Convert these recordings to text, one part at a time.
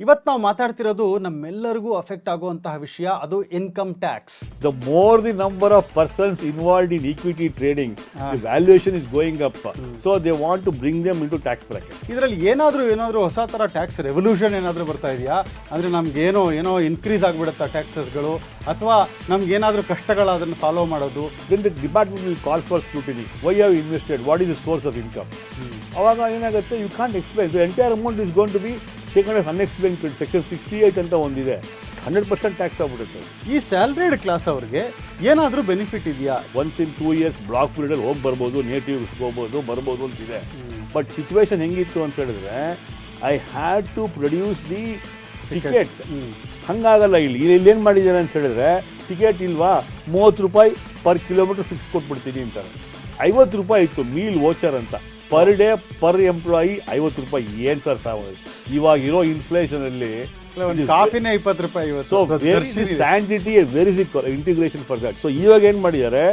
ಇವತ್ತು ನಾವು ಮಾತಾಡ್ತಿರೋದು ನಮ್ಮೆಲ್ಲರಿಗೂ ಅಫೆಕ್ಟ್ ಆಗುವಂತಹ ವಿಷಯ, ಅದು income tax. The more the number of persons involved in equity trading, the valuation is going up. So they want to bring them into tax bracket. ಇದರಲ್ಲಿ ಏನಾದರೂ ಹೊಸ ಥರ ಟ್ಯಾಕ್ಸ್ ರೆವಲ್ಯೂಷನ್ ಏನಾದರೂ ಬರ್ತಾ ಇದೆಯಾ? ಅಂದರೆ ನಮ್ಗೇನೋ ಇನ್ಕ್ರೀಸ್ ಆಗಿಬಿಡುತ್ತಾ ಟ್ಯಾಕ್ಸಸ್ಗಳು, ಅಥವಾ ನಮ್ಗೇನಾದರೂ ಕಷ್ಟಗಳ ಅದನ್ನು ಫಾಲೋ ಮಾಡೋದು? Then the department will call for scrutiny. Why have you invested? What is the source of income? ಅವಾಗ ಏನಾಗುತ್ತೆ, you can't explain. The entire amount is going to be taken as unexplained. Section 68 ಅಂತ ಒಂದಿದೆ, 100% tax ಆಗ್ಬಿಡುತ್ತೆ. ಈ salaried class ಅವ್ರಿಗೆ ಏನಾದರೂ benefit ಇದೆಯಾ? Once in 2 years block period ಹೋಗಿ ಬರ್ಬೋದು, ನೇಟಿವ್ ಬರ್ಬೋದು ಅಂತಿದೆ. ಬಟ್ ಸಿಚುವೇಶನ್ ಹೆಂಗಿತ್ತು ಅಂತ ಹೇಳಿದ್ರೆ, I had to produce the ticket. ಹಂಗಾಗಲ್ಲ. ಇಲ್ಲೇನು ಮಾಡಿದ್ದಾರೆ ಅಂತ ಹೇಳಿದ್ರೆ, ಟಿಕೆಟ್ ಇಲ್ವಾ, 30 ರೂಪಾಯಿ ಪರ್ ಕಿಲೋಮೀಟರ್ ಫಿಕ್ಸ್ ಕೊಟ್ಬಿಡ್ತೀನಿ ಅಂತಾರೆ. 50 ರೂಪಾಯಿ ಇತ್ತು ಮೀಲ್ ವೋಚರ್ ಅಂತ, ಪರ್ ಡೇ ಪರ್ ಎಂಪ್ಲಾಯಿ 50 ರೂಪಾಯಿ. ಏನು ಸರ್ ಸಾವು ಇವಾಗ ಇರೋ ಇನ್ಫ್ಲೇಷನ್ ಅಲ್ಲಿ? ಕಾಫಿನೇ 20 ರೂಪಾಯಿ. So where is the sanctity, where is the integration for that? So ಇವಾಗ ಏನು ಮಾಡಿದ್ದಾರೆ,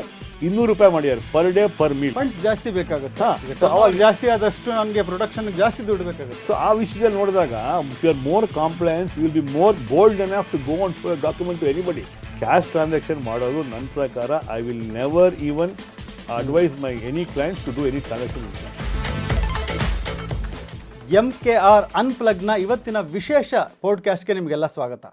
200 ರೂಪಾಯಿ ಮಾಡಿದ್ದಾರೆ per day per meal. Funds ಜಾಸ್ತಿ ಬೇಕಾಗುತ್ತೆ, ಅವಾಗ ಜಾಸ್ತಿ ಆದಷ್ಟು ನನಗೆ ಪ್ರೊಡಕ್ಷನ್ ಜಾಸ್ತಿ ದುಡ್ಡು ಬೇಕಾಗುತ್ತೆ. ಸೊ ಆ ವಿಷಯದಲ್ಲಿ ನೋಡಿದಾಗ, you are more compliance, will be more bold enough to go on for document to anybody. Cash transaction ಮಾಡೋದು ನನ್ನ ಪ್ರಕಾರ, I will never even advise my any clients to do any transaction with them. MKR ಅನ್ಪ್ಲಗ್ನ ಇವತ್ತಿನ ವಿಶೇಷ ಪಾಡ್ಕಾಸ್ಟ್ಗೆ ನಿಮಗೆಲ್ಲ ಸ್ವಾಗತ.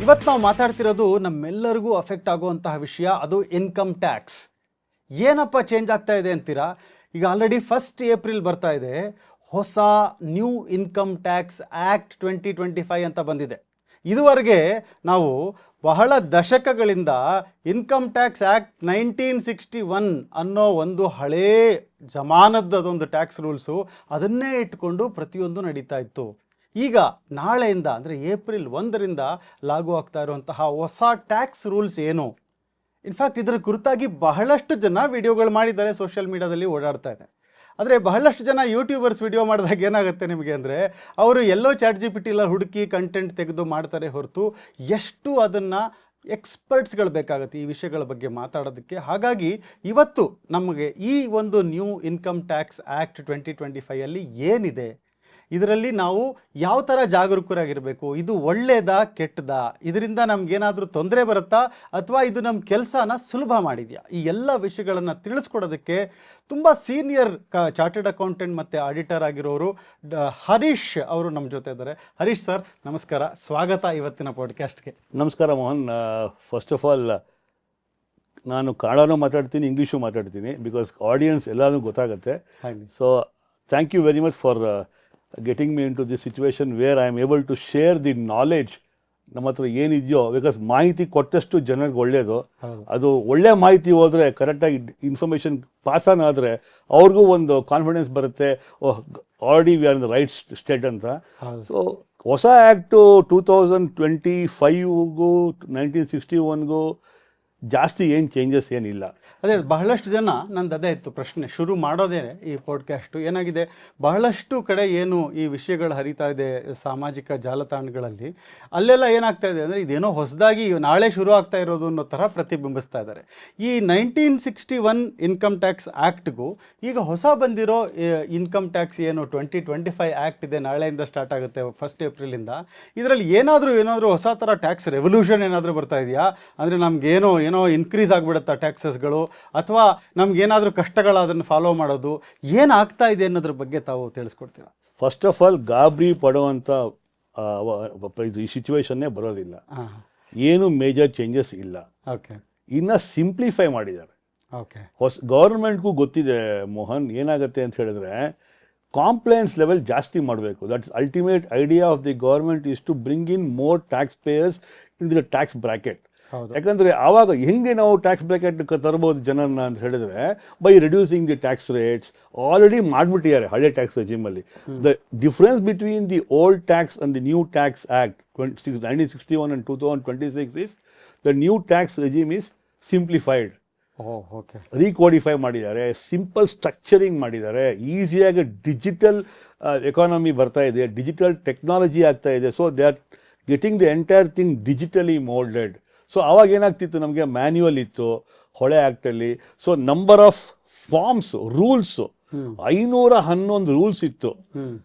ಇವತ್ತು ನಾವು ಮಾತಾಡ್ತಿರೋದು ನಮ್ಮೆಲ್ಲರಿಗೂ ಅಫೆಕ್ಟ್ ಆಗುವಂತಹ ವಿಷಯ, ಅದು ಇನ್ಕಮ್ ಟ್ಯಾಕ್ಸ್. ಏನಪ್ಪ ಚೇಂಜ್ ಆಗ್ತಾ ಇದೆ ಅಂತೀರಾ? ಈಗ ಆಲ್ರೆಡಿ 1 ಏಪ್ರಿಲ್ ಬರ್ತಾ ಇದೆ, ಹೊಸ ನ್ಯೂ ಇನ್ಕಮ್ ಟ್ಯಾಕ್ಸ್ ಆ್ಯಕ್ಟ್ 2025 ಅಂತ ಬಂದಿದೆ. ಇದುವರೆಗೆ ನಾವು ಬಹಳ ದಶಕಗಳಿಂದ ಇನ್ಕಮ್ ಟ್ಯಾಕ್ಸ್ ಆ್ಯಕ್ಟ್ 1961 ಅನ್ನೋ ಒಂದು ಹಳೇ ಜಮಾನದ್ದದೊಂದು ಟ್ಯಾಕ್ಸ್ ರೂಲ್ಸು, ಅದನ್ನೇ ಇಟ್ಕೊಂಡು ಪ್ರತಿಯೊಂದು ನಡೀತಾ ಇತ್ತು. ಈಗ ನಾಳೆಯಿಂದ ಅಂದರೆ ಏಪ್ರಿಲ್ 1ರಿಂದ ಲಾಗು ಆಗ್ತಾ ಇರುವಂತಹ ಹೊಸ ಟ್ಯಾಕ್ಸ್ ರೂಲ್ಸ್ ಏನು? ಇನ್ಫ್ಯಾಕ್ಟ್ ಇದರ ಕುರಿತಾಗಿ ಬಹಳಷ್ಟು ಜನ ವಿಡಿಯೋಗಳು ಮಾಡಿದ್ದಾರೆ, ಸೋಷಿಯಲ್ ಮೀಡಿಯಾದಲ್ಲಿ ಓಡಾಡ್ತಾ ಇದೆ. ಆದರೆ ಬಹಳಷ್ಟು ಜನ ಯೂಟ್ಯೂಬರ್ಸ್ ವಿಡಿಯೋ ಮಾಡಿದಾಗ ಏನಾಗುತ್ತೆ ನಿಮಗೆ ಅಂದರೆ, ಅವರು ಎಲ್ಲೋ ChatGPT ಹುಡುಕಿ ಕಂಟೆಂಟ್ ತೆಗೆದು ಮಾಡ್ತಾರೆ ಹೊರತು, ಎಷ್ಟು ಅದನ್ನು ಎಕ್ಸ್ಪರ್ಟ್ಸ್ಗಳು ಬೇಕಾಗುತ್ತೆ ಈ ವಿಷಯಗಳ ಬಗ್ಗೆ ಮಾತಾಡೋದಕ್ಕೆ. ಹಾಗಾಗಿ ಇವತ್ತು ನಮಗೆ ಈ ಒಂದು ನ್ಯೂ ಇನ್ಕಮ್ ಟ್ಯಾಕ್ಸ್ ಆ್ಯಕ್ಟ್ 2025 ಏನಿದೆ, ಇದರಲ್ಲಿ ನಾವು ಯಾವ ಥರ ಜಾಗರೂಕರಾಗಿರಬೇಕು, ಇದು ಒಳ್ಳೆಯದಾ ಕೆಟ್ಟದಾ, ಇದರಿಂದ ನಮಗೇನಾದರೂ ತೊಂದರೆ ಬರುತ್ತಾ ಅಥವಾ ಇದು ನಮ್ಮ ಕೆಲಸನ ಸುಲಭ ಮಾಡಿದೆಯಾ, ಈ ಎಲ್ಲ ವಿಷಯಗಳನ್ನು ತಿಳಿಸ್ಕೊಡೋದಕ್ಕೆ ತುಂಬ ಸೀನಿಯರ್ ಚಾರ್ಟೆಡ್ ಅಕೌಂಟೆಂಟ್ ಮತ್ತು ಆಡಿಟರ್ ಆಗಿರೋರು ಹರೀಶ್ ಅವರು ನಮ್ಮ ಜೊತೆ ಇದ್ದಾರೆ. ಹರೀಶ್ ಸರ್ ನಮಸ್ಕಾರ, ಸ್ವಾಗತ ಇವತ್ತಿನ ಪಾಡ್ಕಾಸ್ಟ್ಗೆ. ನಮಸ್ಕಾರ ಮೋಹನ್. ಫಸ್ಟ್ ಆಫ್ ಆಲ್ ನಾನು ಕನ್ನಡನೂ ಮಾತಾಡ್ತೀನಿ, ಇಂಗ್ಲೀಷು ಮಾತಾಡ್ತೀನಿ, ಬಿಕಾಸ್ ಆಡಿಯನ್ಸ್ ಎಲ್ಲನೂ ಗೊತ್ತಾಗುತ್ತೆ. So thank you very much for getting me into this situation where I am able to share the knowledge ನಮ್ಮ ಹತ್ರ ಏನಿದೆಯೋ. ಬಿಕಾಸ್ ಮಾಹಿತಿ ಕೊಟ್ಟಷ್ಟು ಜನರಿಗೆ ಒಳ್ಳೆಯದು. ಅದು ಒಳ್ಳೆ ಮಾಹಿತಿ ಹೋದರೆ, ಕರೆಕ್ಟಾಗಿ ಇನ್ಫಾರ್ಮೇಷನ್ ಪಾಸ್ ಆನ್ ಆದರೆ ಅವ್ರಿಗೂ ಒಂದು ಕಾನ್ಫಿಡೆನ್ಸ್ ಬರುತ್ತೆ, already we are in the right state ಅಂತ. ಸೊ ಹೊಸ ಆ್ಯಕ್ಟು 2025ಗೂ 1961ಗೂ ಜಾಸ್ತಿ ಏನು ಚೇಂಜಸ್ ಏನಿಲ್ಲ. ಅದೇ ಬಹಳಷ್ಟು ಜನ ನಂದು ಅದೇ ಇತ್ತು ಪ್ರಶ್ನೆ ಶುರು ಮಾಡೋದೇ ಈ ಪಾಡ್ಕಾಸ್ಟು. ಏನಾಗಿದೆ, ಬಹಳಷ್ಟು ಕಡೆ ಏನು ಈ ವಿಷಯಗಳು ಹರಿತಾ ಇದೆ ಸಾಮಾಜಿಕ ಜಾಲತಾಣಗಳಲ್ಲಿ, ಅಲ್ಲೆಲ್ಲ ಏನಾಗ್ತಾ ಇದೆ ಅಂದರೆ, ಇದೇನೋ ಹೊಸದಾಗಿ ನಾಳೆ ಶುರು ಆಗ್ತಾ ಇರೋದು ಅನ್ನೋ ಥರ ಪ್ರತಿಬಿಂಬಿಸ್ತಾ ಇದ್ದಾರೆ. ಈ 1961 ಇನ್ಕಮ್ ಟ್ಯಾಕ್ಸ್ ಆ್ಯಕ್ಟ್ಗೂ ಈಗ ಹೊಸ ಬಂದಿರೋ ಇನ್ಕಮ್ ಟ್ಯಾಕ್ಸ್ ಏನು 2025 ಆ್ಯಕ್ಟ್ ಇದೆ, ನಾಳೆಯಿಂದ ಸ್ಟಾರ್ಟ್ ಆಗುತ್ತೆ 1 ಏಪ್ರಿಲಿಂದ, ಇದರಲ್ಲಿ ಏನಾದರೂ ಹೊಸ ಥರ ಟ್ಯಾಕ್ಸ್ ರೆವಲ್ಯೂಷನ್ ಏನಾದರೂ ಬರ್ತಾ ಇದೆಯಾ? ಅಂದರೆ ನಮಗೇನೋ ಇನ್ಕ್ರೀಸ್ ಆಗಿಬಿಡುತ್ತಾ ಟ್ಯಾಕ್ಸಸ್ಗಳು, ಅಥವಾ ನಮಗೇನಾದರೂ ಕಷ್ಟಗಳ ಅದನ್ನು ಫಾಲೋ ಮಾಡೋದು, ಏನಾಗ್ತಾ ಇದೆ ಅನ್ನೋದ್ರ ಬಗ್ಗೆ ತಾವು ತಿಳಿಸ್ಕೊಡ್ತೀರಾ? ಫಸ್ಟ್ ಆಫ್ ಆಲ್ ಗಾಬರಿ ಪಡುವಂಥ ಇದು ಈ ಸಿಚುವೇಶನ್ನೇ ಬರೋದಿಲ್ಲ. ಏನು ಮೇಜರ್ ಚೇಂಜಸ್ ಇಲ್ಲ. ಓಕೆ, ಇನ್ನು ಸಿಂಪ್ಲಿಫೈ ಮಾಡಿದ್ದಾರೆ. ಓಕೆ, ಗೌರ್ಮೆಂಟ್ಗೂ ಗೊತ್ತಿದೆ ಮೋಹನ್, ಏನಾಗುತ್ತೆ ಅಂತ ಹೇಳಿದ್ರೆ, ಕಾಂಪ್ಲೈನ್ಸ್ ಲೆವೆಲ್ ಜಾಸ್ತಿ ಮಾಡಬೇಕು. That's ultimate idea of the government is to bring in more tax payers in the tax bracket. ಯಾಕಂದರೆ ಆವಾಗ ಹೆಂಗೆ ನಾವು ಟ್ಯಾಕ್ಸ್ ಬ್ರಾಕೆಟ್ ತರ್ಬೋದು ಜನರನ್ನ ಅಂತ ಹೇಳಿದ್ರೆ, by reducing the tax rates. Already ಮಾಡಿಬಿಟ್ಟಿದ್ದಾರೆ ಹಳೆ ಟ್ಯಾಕ್ಸ್ ರೆಜಿಮಲ್ಲಿ. The difference between the old tax and the new tax act 1961 and 2026 is the new tax regime is simplified. ರೀಕೋಡಿಫೈ ಮಾಡಿದ್ದಾರೆ, ಸಿಂಪಲ್ ಸ್ಟ್ರಕ್ಚರಿಂಗ್ ಮಾಡಿದ್ದಾರೆ, ಈಸಿಯಾಗಿ ಡಿಜಿಟಲ್ ಎಕಾನಮಿ ಬರ್ತಾ ಇದೆ, ಡಿಜಿಟಲ್ ಟೆಕ್ನಾಲಜಿ ಆಗ್ತಾ ಇದೆ. So they are getting the entire thing digitally moulded. So ಆವಾಗ ಏನಾಗ್ತಿತ್ತು, ನಮಗೆ ಮ್ಯಾನ್ಯುವಲ್ ಇತ್ತು ಹೊಳೆ ಆ್ಯಕ್ಟಲ್ಲಿ. So number of forms, rules 511 rules ಇತ್ತು.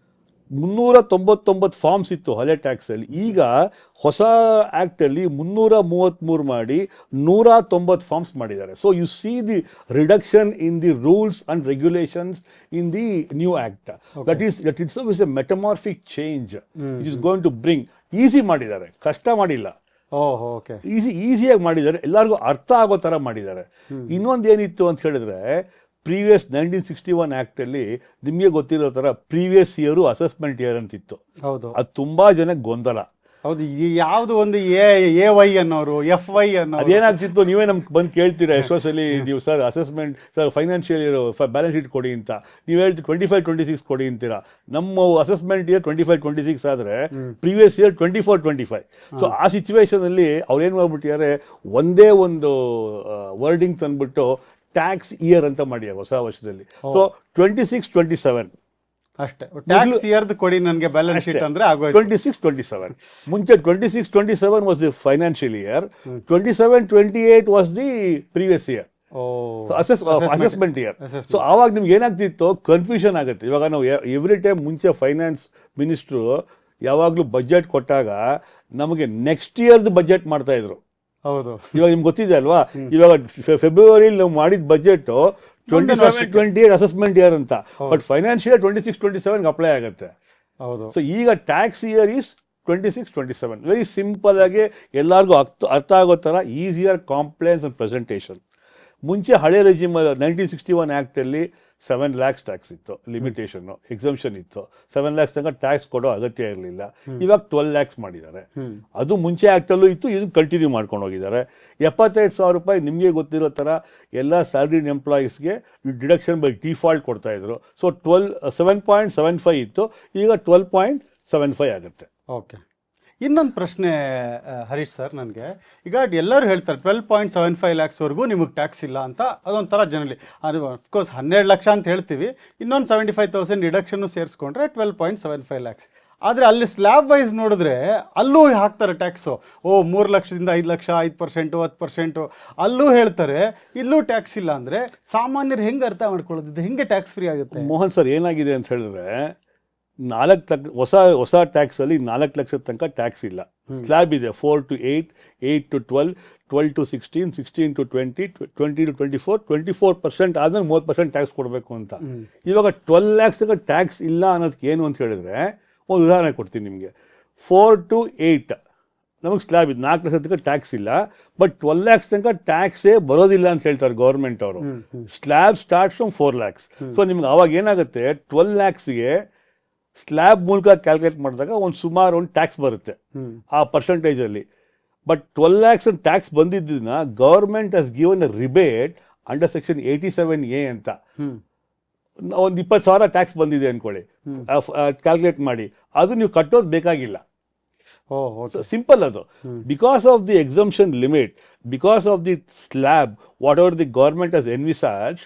399 ಫಾರ್ಮ್ಸ್ ಇತ್ತು ಹಳೆ ಟ್ಯಾಕ್ಸಲ್ಲಿ. ಈಗ ಹೊಸ ಆ್ಯಕ್ಟಲ್ಲಿ 333 ಮಾಡಿ 190 ಫಾರ್ಮ್ಸ್ ಮಾಡಿದ್ದಾರೆ. So you see the reduction in the rules and regulations in the new act. That is a metamorphic change which is going to bring. Easy ಮಾಡಿದ್ದಾರೆ, ಕಷ್ಟ ಮಾಡಿಲ್ಲ. ಓಕೆ, ಈಸಿಯಾಗಿ ಮಾಡಿದ್ದಾರೆ, ಎಲ್ಲರಿಗೂ ಅರ್ಥ ಆಗೋ ಥರ ಮಾಡಿದ್ದಾರೆ. ಇನ್ನೊಂದೇನಿತ್ತು ಅಂತ ಹೇಳಿದ್ರೆ, ಪ್ರೀವಿಯಸ್ 1961 ಆ್ಯಕ್ಟಲ್ಲಿ ನಿಮಗೆ ಗೊತ್ತಿರೋ ಥರ ಪ್ರೀವಿಯಸ್ ಇಯರು ಅಸೆಸ್ಮೆಂಟ್ ಇಯರ್ ಅಂತಿತ್ತು. ಹೌದು, ಅದು ತುಂಬ ಜನಕ್ಕೆ ಗೊಂದಲ. ಹೌದು, ಯಾವುದು ಒಂದು ಎ ವೈ ಅನ್ನೋರು, ಎಫ್ ವೈ ಅನ್ನೋರು. ಅದೇನಾಗ್ತಿತ್ತು, ನೀವೇ ನಮ್ಗೆ ಬಂದು ಕೇಳ್ತೀರಾ ಎಷ್ಟೋ ಸಲ, ನೀವು sir assessment, sir financial year balance sheet ಕೊಡಿ ಅಂತ. ನೀವು ಹೇಳ್ತೀವಿ 25-26 ಕೊಡಿ ಅಂತೀರಾ. ನಮ್ಮ ಅಸೆಸ್ಮೆಂಟ್ ಇಯರ್ 25-26 ಆದರೆ ಪ್ರೀವಿಯಸ್ ಇಯರ್ 24-25. ಸೊ ಆ ಸಿಚುವೇಶನ್ ಅಲ್ಲಿ ಅವ್ರು ಏನು ಮಾಡ್ಬಿಟ್ಟಿದ್ದಾರೆ, ಒಂದೇ ಒಂದು ವರ್ಡಿಂಗ್ ತಂದ್ಬಿಟ್ಟು ಟ್ಯಾಕ್ಸ್ ಇಯರ್ ಅಂತ ಮಾಡ್ಯಾರ ಹೊಸ ವರ್ಷದಲ್ಲಿ. ಸೊ 26-27 ಅಷ್ಟೇ, ಟ್ಯಾಕ್ಸ್ ಇಯರ್ದು ಕೊಡಿ ನನಗೆ ಬ್ಯಾಲೆನ್ಸ್ ಶೀಟ್ ಅಂದ್ರೆ ಆಗೋಯ್ತು. 26-27 ಮುಂಚೆ 26-27 was the financial year, 27-28 was the previous year assessment year. So ಆವಾಗ ನಿಮ್ಗೆ ಏನಾಗ್ತಿತ್ತು, ಕನ್ಫ್ಯೂಷನ್ ಆಗುತ್ತೆ. ಇವಾಗ ನಾವು ಎವ್ರಿ ಟೈಮ್ ಮುಂಚೆ ಫೈನಾನ್ಸ್ ಮಿನಿಸ್ಟ್ರು ಯಾವಾಗಲೂ ಬಜೆಟ್ ಕೊಟ್ಟಾಗ ನಮಗೆ ನೆಕ್ಸ್ಟ್ ಇಯರ್ದು ಬಜೆಟ್ ಮಾಡ್ತಾ ಇದ್ರು. ಹೌದು, ಇವಾಗ ನಿಮ್ಗೆ ಗೊತ್ತಿದೆ ಅಲ್ವಾ, ಇವಾಗ ಫೆಬ್ರವರಿಲಿ ನಾವು ಮಾಡಿದ ಬಜೆಟ್ 27-28 ಅಸೆಸ್ಮೆಂಟ್ ಇಯರ್ ಅಂತ, ಬಟ್ ಫೈನಾನ್ಷಿಯಲ್ 26-27 ಅಪ್ಲೈ ಆಗುತ್ತೆ. ಹೌದು. ಸೊ ಈಗ tax year is 26-27. Very simple ಆಗಿ ಎಲ್ಲರಿಗೂ ಅರ್ಥ ಆಗೋ ಥರ ಈಸಿಯರ್ ಕಾಂಪ್ಲೈನ್ಸ್ ಅಂಡ್ ಪ್ರೆಸೆಂಟೇಷನ್. ಮುಂಚೆ ಹಳೆ ರೆಜಿಮ್ 1961 ಆ್ಯಕ್ಟಲ್ಲಿ 7 lakhs ಟ್ಯಾಕ್ಸ್ ಇತ್ತು, ಲಿಮಿಟೇಷನ್ನು, ಎಕ್ಸಂಪ್ಷನ್ ಇತ್ತು. 7 lakhs ತನಕ ಟ್ಯಾಕ್ಸ್ ಕೊಡೋ ಅಗತ್ಯ ಇರಲಿಲ್ಲ. ಇವಾಗ 12 lakhs ಮಾಡಿದ್ದಾರೆ. ಅದು ಮುಂಚೆ ಆ್ಯಕ್ಟಲ್ಲೂ ಇತ್ತು, ಇದು ಕಂಟಿನ್ಯೂ ಮಾಡ್ಕೊಂಡು ಹೋಗಿದ್ದಾರೆ. 75,000 ರೂಪಾಯಿ ನಿಮಗೆ ಗೊತ್ತಿರೋ ಥರ ಎಲ್ಲ ಸ್ಯಾಲ್ರಿಡ್ ಎಂಪ್ಲಾಯೀಸ್ಗೆ ಡಿಡಕ್ಷನ್ ಬೈ ಡಿಫಾಲ್ಟ್ ಕೊಡ್ತಾ ಇದ್ರು. ಸೊ 7.75 ಇತ್ತು, ಈಗ 12.75 ಆಗುತ್ತೆ. ಓಕೆ, ಇನ್ನೊಂದು ಪ್ರಶ್ನೆ ಹರೀಶ್ ಸರ್, ನನಗೆ ಈಗ ಎಲ್ಲರೂ ಹೇಳ್ತಾರೆ 12.75 lakhsವರೆಗೂ ನಿಮಗೆ ಟ್ಯಾಕ್ಸ್ ಇಲ್ಲ ಅಂತ. ಅದೊಂಥರ ಜನರಲಿ ಅದು ಅಫ್ಕೋರ್ಸ್ 12 ಲಕ್ಷ ಅಂತ ಹೇಳ್ತೀವಿ, ಇನ್ನೊಂದು 75,000 ಡಿಡಕ್ಷನ್ನು ಸೇರಿಸ್ಕೊಂಡ್ರೆ 12.75 lakhs. ಆದರೆ ಅಲ್ಲಿ ಸ್ಲ್ಯಾಬ್ ವೈಸ್ ನೋಡಿದ್ರೆ ಅಲ್ಲೂ ಹಾಕ್ತಾರೆ ಟ್ಯಾಕ್ಸು. 3 ಲಕ್ಷದಿಂದ 5 ಲಕ್ಷ, 5%, 10%, ಅಲ್ಲೂ ಹೇಳ್ತಾರೆ. ಇಲ್ಲೂ ಟ್ಯಾಕ್ಸ್ ಇಲ್ಲ ಅಂದರೆ ಸಾಮಾನ್ಯರು ಹೆಂಗೆ ಅರ್ಥ ಮಾಡ್ಕೊಳ್ಳೋದು, ಹೆಂಗೆ ಟ್ಯಾಕ್ಸ್ ಫ್ರೀ ಆಗುತ್ತೆ? ಮೋಹನ್ ಸರ್, ಏನಾಗಿದೆ ಅಂತ ಹೇಳಿದ್ರೆ, 4 ಲಕ್ಷ ಹೊಸ ಟ್ಯಾಕ್ಸ್ ಅಲ್ಲಿ 4 ಲಕ್ಷದ ತನಕ ಟ್ಯಾಕ್ಸ್ ಇಲ್ಲ. ಸ್ಲ್ಯಾಬ್ ಇದೆ 4 to 8, 8 to 12, 12 to 16, 16 to 20, 20 to 24, 24% ಆದ್ಮೇಲೆ 30% ಟ್ಯಾಕ್ಸ್ ಕೊಡಬೇಕು ಅಂತ. ಇವಾಗ 12 lakhs ಟ್ಯಾಕ್ಸ್ ಇಲ್ಲ ಅನ್ನೋದಕ್ಕೆ ಏನು ಅಂತ ಹೇಳಿದ್ರೆ, ಒಂದು ಉದಾಹರಣೆ ಕೊಡ್ತೀನಿ ನಿಮಗೆ. 4 to 8 ನಮಗೆ ಸ್ಲ್ಯಾಬ್ ಇದೆ, 4 ಲಕ್ಷ ತನಕ ಟ್ಯಾಕ್ಸ್ ಇಲ್ಲ, ಬಟ್ 12 lakhs ತನಕ ಟ್ಯಾಕ್ಸೇ ಬರೋದಿಲ್ಲ ಅಂತ ಹೇಳ್ತಾರೆ ಗೌರ್ಮೆಂಟ್ ಅವರು. Slab starts from 4 lakhs. So ನಿಮ್ಗೆ ಅವಾಗ ಏನಾಗುತ್ತೆ, 12 lakhsಗೆ ಸ್ಲ್ಯಾಬ್ ಮೂಲಕ ಕ್ಯಾಲ್ಕುಲೇಟ್ ಮಾಡಿದಾಗ ಸುಮಾರು ಒಂದು ಟ್ಯಾಕ್ಸ್ ಬರುತ್ತೆ ಆ ಪರ್ಸೆಂಟೇಜಲ್ಲಿ. ಬಟ್ 12 lakhs ಟ್ಯಾಕ್ಸ್ ಬಂದಿದ್ದನ್ನ ಗವರ್ಮೆಂಟ್ ಹಸ್ given A rebate under section 87A ಅಂತ. ಒಂದು 20,000 ಟ್ಯಾಕ್ಸ್ ಬಂದಿದೆ ಅನ್ಕೊಳ್ಳಿ, ಕ್ಯಾಲ್ಕುಲೇಟ್ ಮಾಡಿ, ಅದು ನೀವು ಕಟ್ಟೋದು ಬೇಕಾಗಿಲ್ಲ. ಸಿಂಪಲ್ ಅದು. Because of the exemption limit, because of the slab, whatever the government has envisage,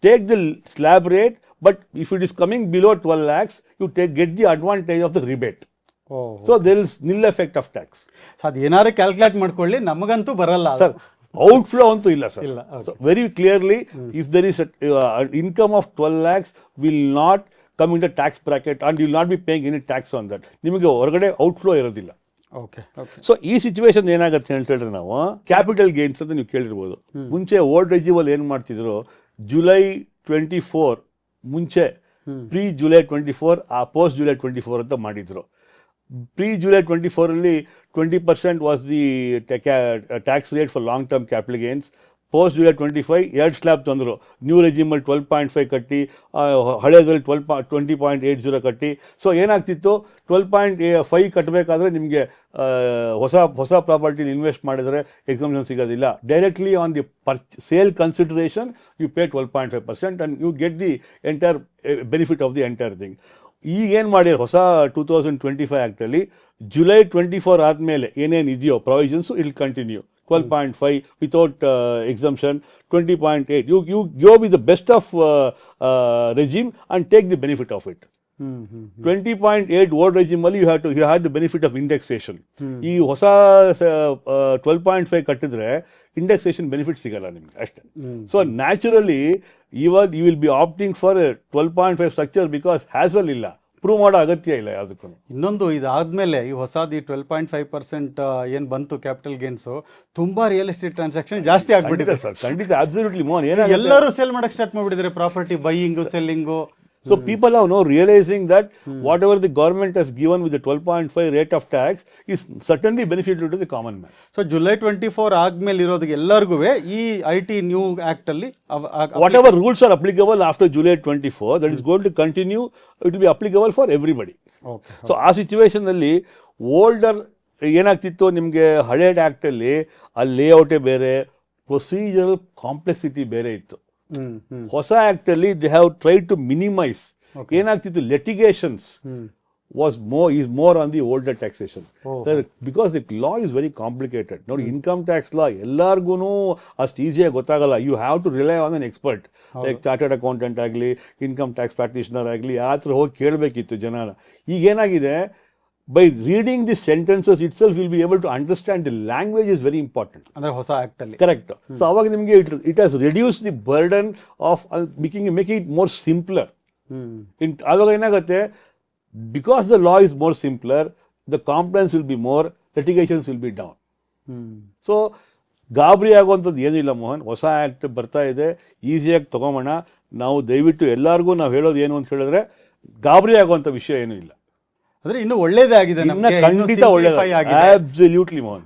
take the slab rate. But if it is coming below 12 lakhs, you get the advantage of the rebate. So there is nil effect of tax. ಅದು ಏನಾದ್ರು calculate ಮಾಡ್ಕೊಳ್ಳಿ, ನಮಗಂತೂ ಬರಲ್ಲ sir. Outflow ಅಂತೂ ಇಲ್ಲ sir. ಇಲ್ಲ. Very clearly, if there is income of 12 lakhs will not come in the tax bracket and you will not be paying any tax on that. ನಿಮಗೆ ಹೊರಗಡೆ ಔಟ್ಫ್ಲೋ ಇರೋದಿಲ್ಲ. ಓಕೆ. ಸೊ ಈ situation ಏನಾಗುತ್ತೆ ಅಂತ ಹೇಳಿದ್ರೆ, ನಾವು ಕ್ಯಾಪಿಟಲ್ ಗೇನ್ಸ್ ಅಂತ ನೀವು ಕೇಳಿರ್ಬೋದು. ಮುಂಚೆ ಓಲ್ಡ್ ರೆಜಿಮಲ್ಲಿ ಏನು ಮಾಡ್ತಿದ್ರು, July 24 ಮುಂಚೆ ಪ್ರೀ July 24, ಪೋಸ್ಟ್ July 24 ಅಂತ ಮಾಡಿದ್ರು. ಪ್ರೀ July 24 ಅಲ್ಲಿ 20% was the tax rate for long term capital gains. Post July 25 2 slab ತಂದರು. ನ್ಯೂ ರೆಜಿಮಲ್ಲಿ 12.5 ಕಟ್ಟಿ, ಹಳೇದಲ್ಲಿ 20.80 ಕಟ್ಟಿ. ಸೊ ಏನಾಗ್ತಿತ್ತು, 12.5 ಕಟ್ಟಬೇಕಾದ್ರೆ ನಿಮಗೆ ಹೊಸ ಪ್ರಾಪರ್ಟಿಲಿ ಇನ್ವೆಸ್ಟ್ ಮಾಡಿದರೆ ಎಕ್ಸಂಪ್ಷನ್ ಸಿಗೋದಿಲ್ಲ. Directly on the sale consideration you pay 12.5% and you get the entire benefit of the entire thing. ಈಗ ಏನು ಮಾಡಿದ್ರು ಹೊಸ 2025 ಆ್ಯಕ್ಟಲ್ಲಿ, July 24 ಆದಮೇಲೆ ಏನೇನು ಇದೆಯೋ ಪ್ರಾವಿಷನ್ಸು ಇಲ್ continue. 12.5 without exemption, 20.8. You go with the best of regime and take the benefit of it. 20.8 old regime ಅಲ್ಲಿ you had the benefit of indexation. ಈ ಹೊಸ 12.5 ಕಟ್ಟಿದ್ರೆ ಇಂಡೆಕ್ಸೇಷನ್ ಬೆನಿಫಿಟ್ ಸಿಗಲ್ಲ ನಿಮ್ಗೆ ಅಷ್ಟೇ. ಸೊ ನ್ಯಾಚುರಲಿ ಇವಾಗ you will be opting for 12.5 structure because hassle ಇಲ್ಲ, prove ಮಾಡೋ ಅಗತ್ಯ ಇಲ್ಲ ಯಾವುದಕ್ಕೂ. ಇನ್ನೊಂದು ಇದಾದ್ಮೇಲೆ ಈ ಹೊಸದು ಈ 12.5% ಏನು ಬಂತು ಕ್ಯಾಪಿಟಲ್ ಗೇನ್ಸು, ತುಂಬಾ ರಿಯಲ್ ಎಸ್ಟೇಟ್ ಟ್ರಾನ್ಸಾಕ್ಷನ್ ಜಾಸ್ತಿ ಆಗ್ಬಿಟ್ಟಿದೆ ಸರ್, ಖಂಡಿತ ಅಬ್ಸಲ್ಯೂಟ್ಲಿ ಮೋಹನ್. ಏನಾಗುತ್ತೆ, ಎಲ್ಲರೂ ಸೇಲ್ ಮಾಡಕ್ ಸ್ಟಾರ್ಟ್ ಮಾಡ್ಬಿಟ್ಟಿದ್ದಾರೆ, property buying selling. so people are now realizing that whatever the government has given with the 12.5 rate of tax is certainly beneficial to the common man. So July 24 ಆದ್ಮೇಲೆ ಇರೋದಕ್ಕೆ ಎಲ್ಲರಿಗೂ ಈ IT new act ಅಲ್ಲಿ Whatever rules are applicable after July 24, that is going to continue, it will be applicable for everybody. Okay. So ಆ situation ಅಲ್ಲಿ older ಏನಾಗ್ತಿತ್ತು, ನಿಮಗೆ ಹಳೆ ಆ್ಯಕ್ಟಲ್ಲಿ ಆ ಲೇಔಟೇ ಬೇರೆ, ಪ್ರೊಸೀಜರಲ್ ಕಾಂಪ್ಲೆಕ್ಸಿಟಿ ಬೇರೆ ಇತ್ತು. ಹೊಸ ಆ್ಯಕ್ಟಲ್ಲಿ they have try to minimise. ಏನಾಗ್ತಿತ್ತು, litigations was more on the older taxation. Because the law is very complicated. ನೋಡಿ, ಇನ್ಕಮ್ ಟ್ಯಾಕ್ಸ್ ಲಾ ಎಲ್ಲಾರ್ಗು ಅಷ್ಟು ಈಸಿಯಾಗಿ ಗೊತ್ತಾಗಲ್ಲ. You have to rely on an expert, like chartered accountant ಆಗಲಿ, income tax practitioner ಆಗಲಿ, ಆ ಥರ ಹೋಗಿ ಕೇಳಬೇಕಿತ್ತು ಜನನ. ಈಗ ಏನಾಗಿದೆ, by reading the sentences itself you'll be able to understand the language is very important. ಅಂದ್ರೆ ಹೊಸ ಆಕ್ಟ್ ಅಲ್ಲಿ Correct. So ಅವಾಗ ನಿಮಗೆ it has reduced the burden of making it more simpler. ಅವಾಗ ಏನಾಗುತ್ತೆ, because the law is more simpler, the compliance will be more, litigations will be down. So ಗಾಬರಿ ಆಗುವಂಥದ್ದು ಏನಿಲ್ಲ ಮೋಹನ್. ಹೊಸ ಆ್ಯಕ್ಟ್ ಬರ್ತಾ ಇದೆ, ಈಸಿಯಾಗಿ ತೊಗೊಂಬೋಣ. ನಾವು ದಯವಿಟ್ಟು ಎಲ್ಲರಿಗೂ ನಾವು ಹೇಳೋದು ಏನು ಅಂತ ಹೇಳಿದ್ರೆ, ಗಾಬರಿ ಆಗುವಂಥ ವಿಷಯ ಏನೂ ಇಲ್ಲ. ಅಂದ್ರೆ ಇನ್ನು ಒಳ್ಳೇದೇ ಆಗಿದೆ ನಮಗೆ, ಖಂಡಿತ ಒಳ್ಳೇದಾಗಿದೆ. ಅಬ್ಸಲ್ಯೂಟ್ಲಿ ಮೋಹನ್,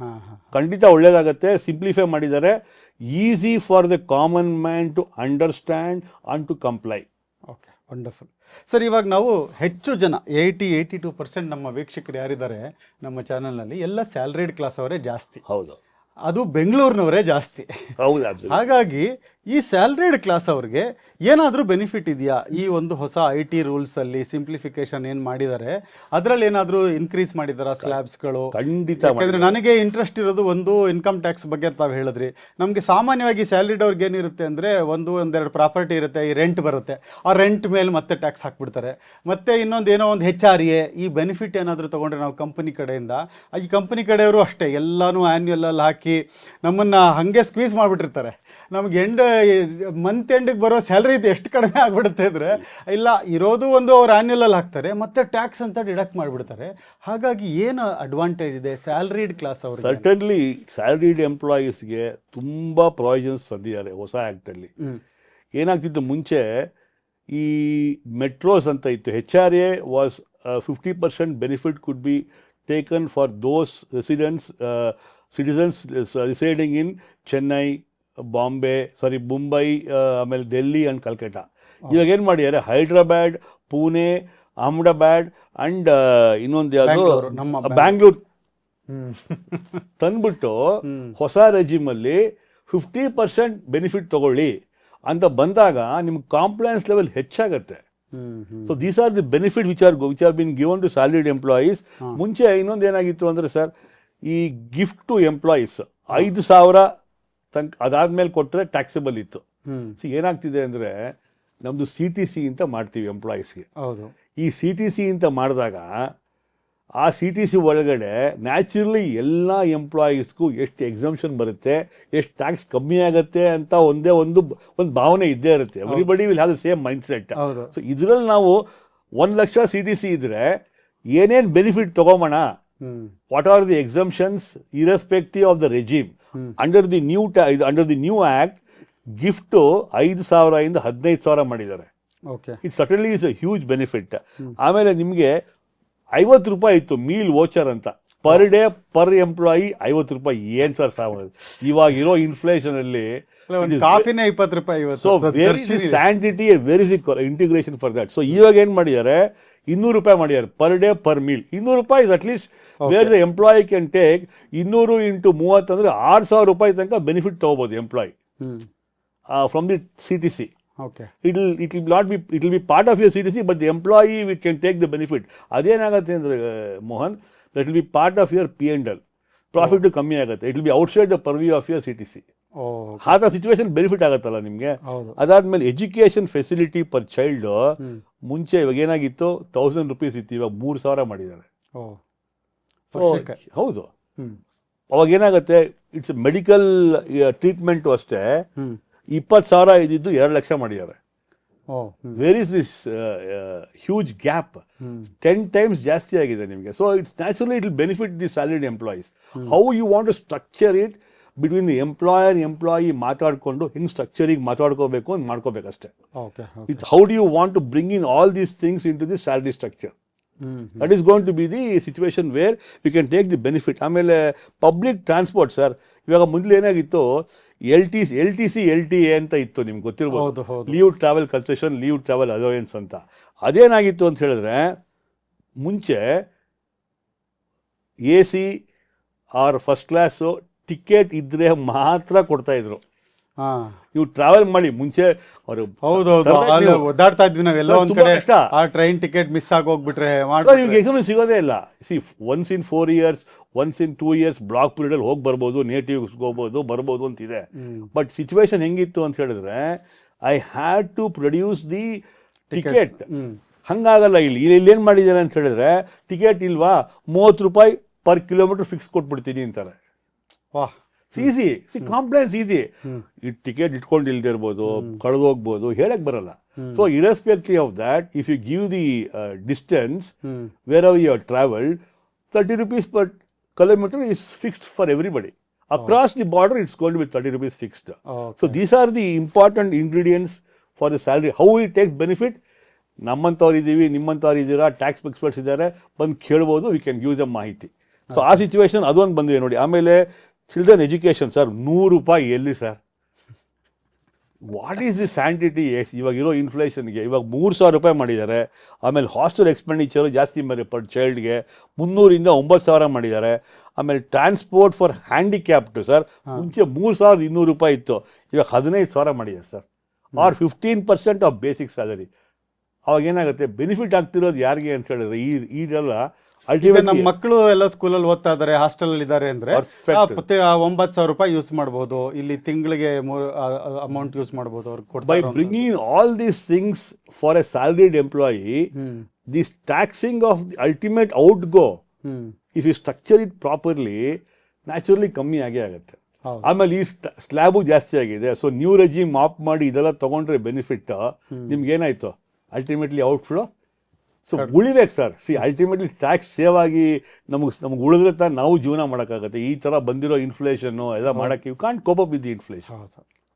ಖಂಡಿತ ಒಳ್ಳೇದಾಗತ್ತೆ. ಸಿಂಪ್ಲಿಫೈ ಮಾಡಿದ್ದಾರೆ. Easy for the common man to understand and to comply. Okay, wonderful sir. ಇವಾಗ ನಾವು ಹೆಚ್ಚು ಜನ 82% ನಮ್ಮ ವೀಕ್ಷಕರು ಯಾರಿದ್ದಾರೆ ನಮ್ಮ ಚಾನಲ್ನಲ್ಲಿ ಎಲ್ಲ ಸ್ಯಾಲ್ರಿಡ್ ಕ್ಲಾಸ್ ಅವರೇ ಜಾಸ್ತಿ. ಹೌದು, ಅದು ಬೆಂಗಳೂರಿನವರೇ ಜಾಸ್ತಿ. ಹೌದು. ಹಾಗಾಗಿ ಈ ಸ್ಯಾಲ್ರಿಡ್ ಕ್ಲಾಸ್ ಅವ್ರಿಗೆ ಏನಾದರೂ ಬೆನಿಫಿಟ್ ಇದೆಯಾ? ಈ ಒಂದು ಹೊಸ IT ರೂಲ್ಸಲ್ಲಿ ಸಿಂಪ್ಲಿಫಿಕೇಶನ್ ಏನು ಮಾಡಿದ್ದಾರೆ ಅದರಲ್ಲಿ ಏನಾದರೂ ಇನ್ಕ್ರೀಸ್ ಮಾಡಿದಾರಾ ಸ್ಲ್ಯಾಬ್ಸ್ಗಳು? ಖಂಡಿತ. ಯಾಕಂದರೆ ನನಗೆ ಇಂಟ್ರೆಸ್ಟ್ ಇರೋದು ಒಂದು ಇನ್ಕಮ್ ಟ್ಯಾಕ್ಸ್ ಬಗ್ಗೆ ತಾವು ಹೇಳಿದ್ರಿ. ನಮಗೆ ಸಾಮಾನ್ಯವಾಗಿ ಸ್ಯಾಲ್ರಿಡ್ ಅವ್ರಿಗೆ ಏನಿರುತ್ತೆ ಅಂದರೆ ಒಂದೆರಡು ಪ್ರಾಪರ್ಟಿ ಇರುತ್ತೆ, ಈ ರೆಂಟ್ ಬರುತ್ತೆ, ಆ ರೆಂಟ್ ಮೇಲೆ ಮತ್ತೆ ಟ್ಯಾಕ್ಸ್ ಹಾಕ್ಬಿಡ್ತಾರೆ. ಮತ್ತು ಇನ್ನೊಂದು ಏನೋ ಒಂದು HRA, ಈ ಬೆನಿಫಿಟ್ ಏನಾದರೂ ತೊಗೊಂಡ್ರೆ ನಾವು ಕಂಪನಿ ಕಡೆಯಿಂದ, ಈ ಕಂಪನಿ ಕಡೆಯವರು ಅಷ್ಟೇ ಎಲ್ಲನೂ ಆ್ಯನ್ಯುಯಲಲ್ಲಿ ಹಾಕಿ ನಮ್ಮನ್ನು ಹಾಗೆ ಸ್ಕ್ವೀಸ್ ಮಾಡಿಬಿಟ್ಟಿರ್ತಾರೆ. ನಮ್ಗೆ ಮಂತ್ ಎಂಡಿಗೆ ಬರೋ ಸ್ಯಾಲ್ರಿ ಇದು ಎಷ್ಟು ಕಡಿಮೆ ಆಗಿಬಿಡುತ್ತೆ ಅಂದರೆ, ಇಲ್ಲ ಇರೋದು ಒಂದು ಅವ್ರು ಆ್ಯನ್ಯುಯಲಲ್ಲಿ ಹಾಕ್ತಾರೆ, ಮತ್ತೆ ಟ್ಯಾಕ್ಸ್ ಅಂತ ಡಿಡಕ್ಟ್ ಮಾಡಿಬಿಡ್ತಾರೆ. ಹಾಗಾಗಿ ಏನು ಅಡ್ವಾಂಟೇಜ್ ಇದೆ ಸ್ಯಾಲ್ರಿಡ್ ಕ್ಲಾಸ್ ಅವ್ರಿಗೆ? ಸರ್ಟನ್ಲಿ ಸ್ಯಾಲ್ರಿಡ್ ಎಂಪ್ಲಾಯೀಸ್ಗೆ ತುಂಬ ಪ್ರಾವಿಷನ್ಸ್ ತಂದಿದ್ದಾರೆ ಹೊಸ ಆ್ಯಕ್ಟಲ್ಲಿ. ಏನಾಗ್ತಿತ್ತು, ಮುಂಚೆ ಈ ಮೆಟ್ರೋಸ್ ಅಂತ ಇತ್ತು, HRA was 50% benefit could be taken for those citizens residing in Chennai, Mumbai, ಆಮೇಲೆ ಡೆಲ್ಲಿ ಆ್ಯಂಡ್ ಕಲ್ಕಟ್ಟ. ಇವಾಗ ಏನು ಮಾಡಿದ್ದಾರೆ, ಹೈದ್ರಾಬಾದ್, ಪುಣೆ, ಅಹಮದಾಬಾದ್ ಆ್ಯಂಡ್ ಇನ್ನೊಂದು ಯಾವುದು ಬ್ಯಾಂಗ್ಳೂರ್ ತಂದ್ಬಿಟ್ಟು ಹೊಸ ರೆಜಿಮಲ್ಲಿ 50% ಬೆನಿಫಿಟ್ ತಗೊಳ್ಳಿ ಅಂತ ಬಂದಾಗ ನಿಮ್ಗೆ ಕಾಂಪ್ಲೈನ್ಸ್ ಲೆವೆಲ್ ಹೆಚ್ಚಾಗತ್ತೆ. So these are the benefit which are been given to salaried employees. ಮುಂಚೆ ಇನ್ನೊಂದು ಏನಾಗಿತ್ತು ಅಂದರೆ ಸರ್, ಈ ಗಿಫ್ಟ್ ಟು ಎಂಪ್ಲಾಯೀಸ್ 5,000 ತನಕ ಅದಾದ್ಮೇಲೆ ಕೊಟ್ಟರೆ ಟ್ಯಾಕ್ಸಬಲ್ ಇತ್ತು. ಸೊ ಏನಾಗ್ತಿದೆ ಅಂದರೆ, ನಮ್ಮದು CTC ಅಂತ ಮಾಡ್ತೀವಿ ಎಂಪ್ಲಾಯೀಸ್ಗೆ. ಹೌದು. ಈ CTC ಅಂತ ಮಾಡಿದಾಗ ಆ CTC ಒಳಗಡೆ ನ್ಯಾಚುರಲಿ ಎಲ್ಲ ಎಂಪ್ಲಾಯೀಸ್ಗೂ ಎಷ್ಟು ಎಕ್ಸಂಪ್ಷನ್ ಬರುತ್ತೆ, ಎಷ್ಟು ಟ್ಯಾಕ್ಸ್ ಕಮ್ಮಿ ಆಗುತ್ತೆ ಅಂತ ಒಂದು ಭಾವನೆ ಇದ್ದೇ ಇರುತ್ತೆ. Everybody will have the same mind set. So ಇದರಲ್ಲಿ ನಾವು 1 ಲಕ್ಷ CTC ಇದ್ರೆ ಏನೇನು ಬೆನಿಫಿಟ್ ತಗೊಂಬೋಣ, what are the exemptions irrespective of the regime under the new act, gift 5,000 ಇಂದ 15,000 ಮಾಡಿದ್ದಾರೆ. It certainly is a huge benefit. ಆಮೇಲೆ ನಿಮಗೆ 50 ರೂಪಾಯಿ ಇತ್ತು ಮೀಲ್ ವೋಚರ್ ಅಂತ, ಪರ್ ಡೇ ಪರ್ ಎಂಪ್ಲಾಯಿ 50 ರೂಪಾಯಿ. ಏನ್ ಸರ್ ಸಾವನ್ ಇವಾಗ ಇರೋ ಇನ್ಫ್ಲೇಷನ್ ಅಲ್ಲಿ ಕಾಫಿನೇ 20 ರೂಪಾಯಿ. So where is the sanctity, where is the integration for that? So ಇವಾಗ ಏನ್ ಮಾಡಿದ್ದಾರೆ, 200 ರೂಪಾಯಿ ಮಾಡಿದ್ದಾರೆ ಪರ್ ಡೇ ಪರ್ ಮೀಲ್. 200 ರೂಪಾಯಿ is at least where the employee can take 200 × 30 ಅಂದರೆ 6,000 ರೂಪಾಯಿ ತನಕ ಬೆನಿಫಿಟ್ ತಗೋಬಹುದು employee from the CTC. It will be part of your CTC, but the employee can take the benefit. ಅದೇನಾಗುತ್ತೆ ಅಂದರೆ Mohan, that will be part of your P&L. Profit ಕಮ್ಮಿ ಆಗುತ್ತೆ. It will be outside the purview of your CTC. ಆ situation benefit ಆಗುತ್ತಲ್ಲ ನಿಮಗೆ. ಅದಾದ್ಮೇಲೆ education facility per child ಮುಂಚೆ ಇವಾಗ ಏನಾಗಿತ್ತು, 1,000 ರೂಪೀಸ್ ಇತ್ತು, ಇವಾಗ 3,000 ಮಾಡಿದ್ದಾರೆ. ಹೌದು. ಅವಾಗ ಏನಾಗುತ್ತೆ, ಇಟ್ಸ್ ಮೆಡಿಕಲ್ ಟ್ರೀಟ್ಮೆಂಟು ಅಷ್ಟೇ 20,000 ಇದ್ದಿದ್ದು 2 ಲಕ್ಷ ಮಾಡಿದ್ದಾರೆ. Oh where is this huge gap 10 times ಜಾಸ್ತಿ ಆಗಿದೆ ನಿಮಗೆ. So it's naturally it will benefit the salaried employees. How you want to structure it between the employee ಮಾತಾಡಿಕೊಂಡು ಹಿಂಗೆ ಸ್ಟ್ರಕ್ಚರಿಗೆ ಮಾತಾಡ್ಕೋಬೇಕು ಅಂತ ಮಾಡ್ಕೋಬೇಕಷ್ಟೇ. Okay it how do you want to bring in all these things in to the salary structure. That is going to be the situation where you can take the benefit. ಆಮೇಲೆ public transport sir, ಇವಾಗ ಮೊದಲು ಏನಾಗಿತ್ತು, LTC ಅಂತ ಇತ್ತು, ನಿಮ್ಗೆ ಗೊತ್ತಿರ್ಬೋದು, leave travel concession, leave travel allowance ಅಂತ. ಅದೇನಾಗಿತ್ತು ಅಂತ ಹೇಳಿದ್ರೆ ಮುಂಚೆ AC or first class ticket ಇದ್ರೆ ಮಾತ್ರ ಕೊಡ್ತಾ ಇದ್ರು. ನೀವು ಟ್ರಾವೆಲ್ ಮಾಡಿ ಮುಂಚೆ ಅವರು ಓದಾಡ್ತಾ ಇದ್ವಿ ನಾವೆಲ್ಲ ಒಂದ್ ಕಡೆ, ಆ ಟ್ರೈನ್ ಟಿಕೆಟ್ ಮಿಸ್ ಆಗಿ ಹೋಗ್ಬಿಟ್ರೆ ನಿಮ್ಗೆ ಎಕ್ಸಾಮ್ ಸಿಗೋದೇ ಇಲ್ಲ. Once in 4 years, once in 2 years block period ಅಲ್ಲಿ ಹೋಗಿ ಬರ್ಬೋದು, ನೇಟಿವ್ಸ್ ಹೋಗ್ಬೋದು ಬರ್ಬೋದು ಅಂತಿದೆ. ಬಟ್ ಸಿಚುವೇಶನ್ ಹೆಂಗಿತ್ತು ಅಂತ ಹೇಳಿದ್ರೆ I had to produce the ticket. ಹಂಗಾಗಲ್ಲ. ಇಲ್ಲಿ ಏನ್ ಮಾಡಿದ್ದಾರೆ ಅಂತ ಹೇಳಿದ್ರೆ ಟಿಕೆಟ್ ಇಲ್ವಾ, 30 ರೂಪಾಯಿ per kilometer ಫಿಕ್ಸ್ ಕೊಟ್ಬಿಡ್ತೀನಿ ಅಂತಾರೆ. Easy compliance easy. ಈ ಟಿಕೆಟ್ ಇಟ್ಕೊಂಡು ಇಲ್ದೇ ಇರ್ಬೋದು, ಕಳೆದು ಹೋಗ್ಬೋದು, ಹೇಳಕ್ ಬರಲ್ಲ. So irrespective of that, if you give the distance wherever you are travelled, 30 rupees per kilometer is fixed for everybody. Across the border, it's going to be 30 rupees fixed. So these are the important ingredients for the salary. How it takes benefit, ನಮ್ಮಂಥವ್ರು ಇದ್ದೀವಿ, ನಿಮ್ಮಂಥವ್ರು ಇದ್ದೀರಾ, tax experts ಇದ್ದಾರೆ, ಬಂದು ಕೇಳ್ಬೋದು, we can give the ಮಾಹಿತಿ. So ಆ situation ಅದೊಂದು ಬಂದಿದೆ ನೋಡಿ. ಆಮೇಲೆ ಚಿಲ್ಡ್ರನ್ ಎಜುಕೇಷನ್ ಸರ್, 100 ರೂಪಾಯಿ ಎಲ್ಲಿ sir? What is the sanctity? ಇವಾಗ ಇರೋ ಇನ್ಫ್ಲೇಷನ್ಗೆ ಇವಾಗ 3,000 ರೂಪಾಯಿ ಮಾಡಿದ್ದಾರೆ. ಆಮೇಲೆ ಹಾಸ್ಟೆಲ್ ಎಕ್ಸ್ಪೆಂಡಿಚರು ಜಾಸ್ತಿ ಮಾಡಿ ಪರ್ ಚೈಲ್ಡ್ಗೆ 300ರಿಂದ 9,000 ಮಾಡಿದ್ದಾರೆ. ಆಮೇಲೆ ಟ್ರಾನ್ಸ್ಪೋರ್ಟ್ ಫಾರ್ ಹ್ಯಾಂಡಿಕ್ಯಾಪ್ಟು ಸರ್, ಮುಂಚೆ 3,200 ರೂಪಾಯಿ ಇತ್ತು, ಇವಾಗ 15,000 ಮಾಡಿದ್ದಾರೆ sir, or 15% of basic salary. ಅವಾಗ ಏನಾಗುತ್ತೆ, ಬೆನಿಫಿಟ್ ಆಗ್ತಿರೋದು ಯಾರಿಗೆ ಅಂತ ಹೇಳಿದ್ರೆ ಇದೆಲ್ಲ ಅಲ್ಟಿಮೇಟ್ ನಮ್ಮ ಮಕ್ಕಳು ಎಲ್ಲ ಸ್ಕೂಲಲ್ಲಿ ಓದ್ತಾ ಇದ್ದಾರೆ, ಹಾಸ್ಟೆಲ್ ಇದ್ದಾರೆ ಅಂದ್ರೆ 9,000 ರೂಪಾಯಿ ಯೂಸ್ ಮಾಡಬಹುದು. ಇಲ್ಲಿ ತಿಂಗಳಿಗೆ ಅಮೌಂಟ್ ಯೂಸ್ ಮಾಡಬಹುದು ಅವ್ರು. By bringing all these things for a salaried employee, this taxing of the ultimate outgo, if you structure it properly, naturally ಕಮ್ಮಿ ಆಗೇ ಆಗುತ್ತೆ. ಆಮೇಲೆ ಈ ಸ್ಲ್ಯಾಬು ಜಾಸ್ತಿ ಆಗಿದೆ. ಸೊ ನ್ಯೂ ರೆಜಿಮ್ ಆಫ್ ಮಾಡಿ ಇದೆಲ್ಲ ತಗೊಂಡ್ರೆ ಬೆನಿಫಿಟ್ ನಿಮ್ಗೆ ಏನಾಯ್ತು, ಅಲ್ಟಿಮೇಟ್ಲಿ ಔಟ್ಫ್ಲೋ. ಸೊ ಉಳಿಬೇಕು ಸರ್. ಅಲ್ಟಿಮೇಟ್ಲಿ ಟ್ಯಾಕ್ಸ್ ಸೇವ್ ಆಗಿ ನಮಗೆ ಉಳಿದ್ರೆ ತಾನು ನಾವು ಜೀವನ ಮಾಡೋಕ್ಕಾಗತ್ತೆ. ಈ ಥರ ಬಂದಿರೋ ಇನ್ಫ್ಲೇಷನ್ನು ಎಲ್ಲ ಮಾಡೋಕ್ಕೆ you can't cope up with the inflation.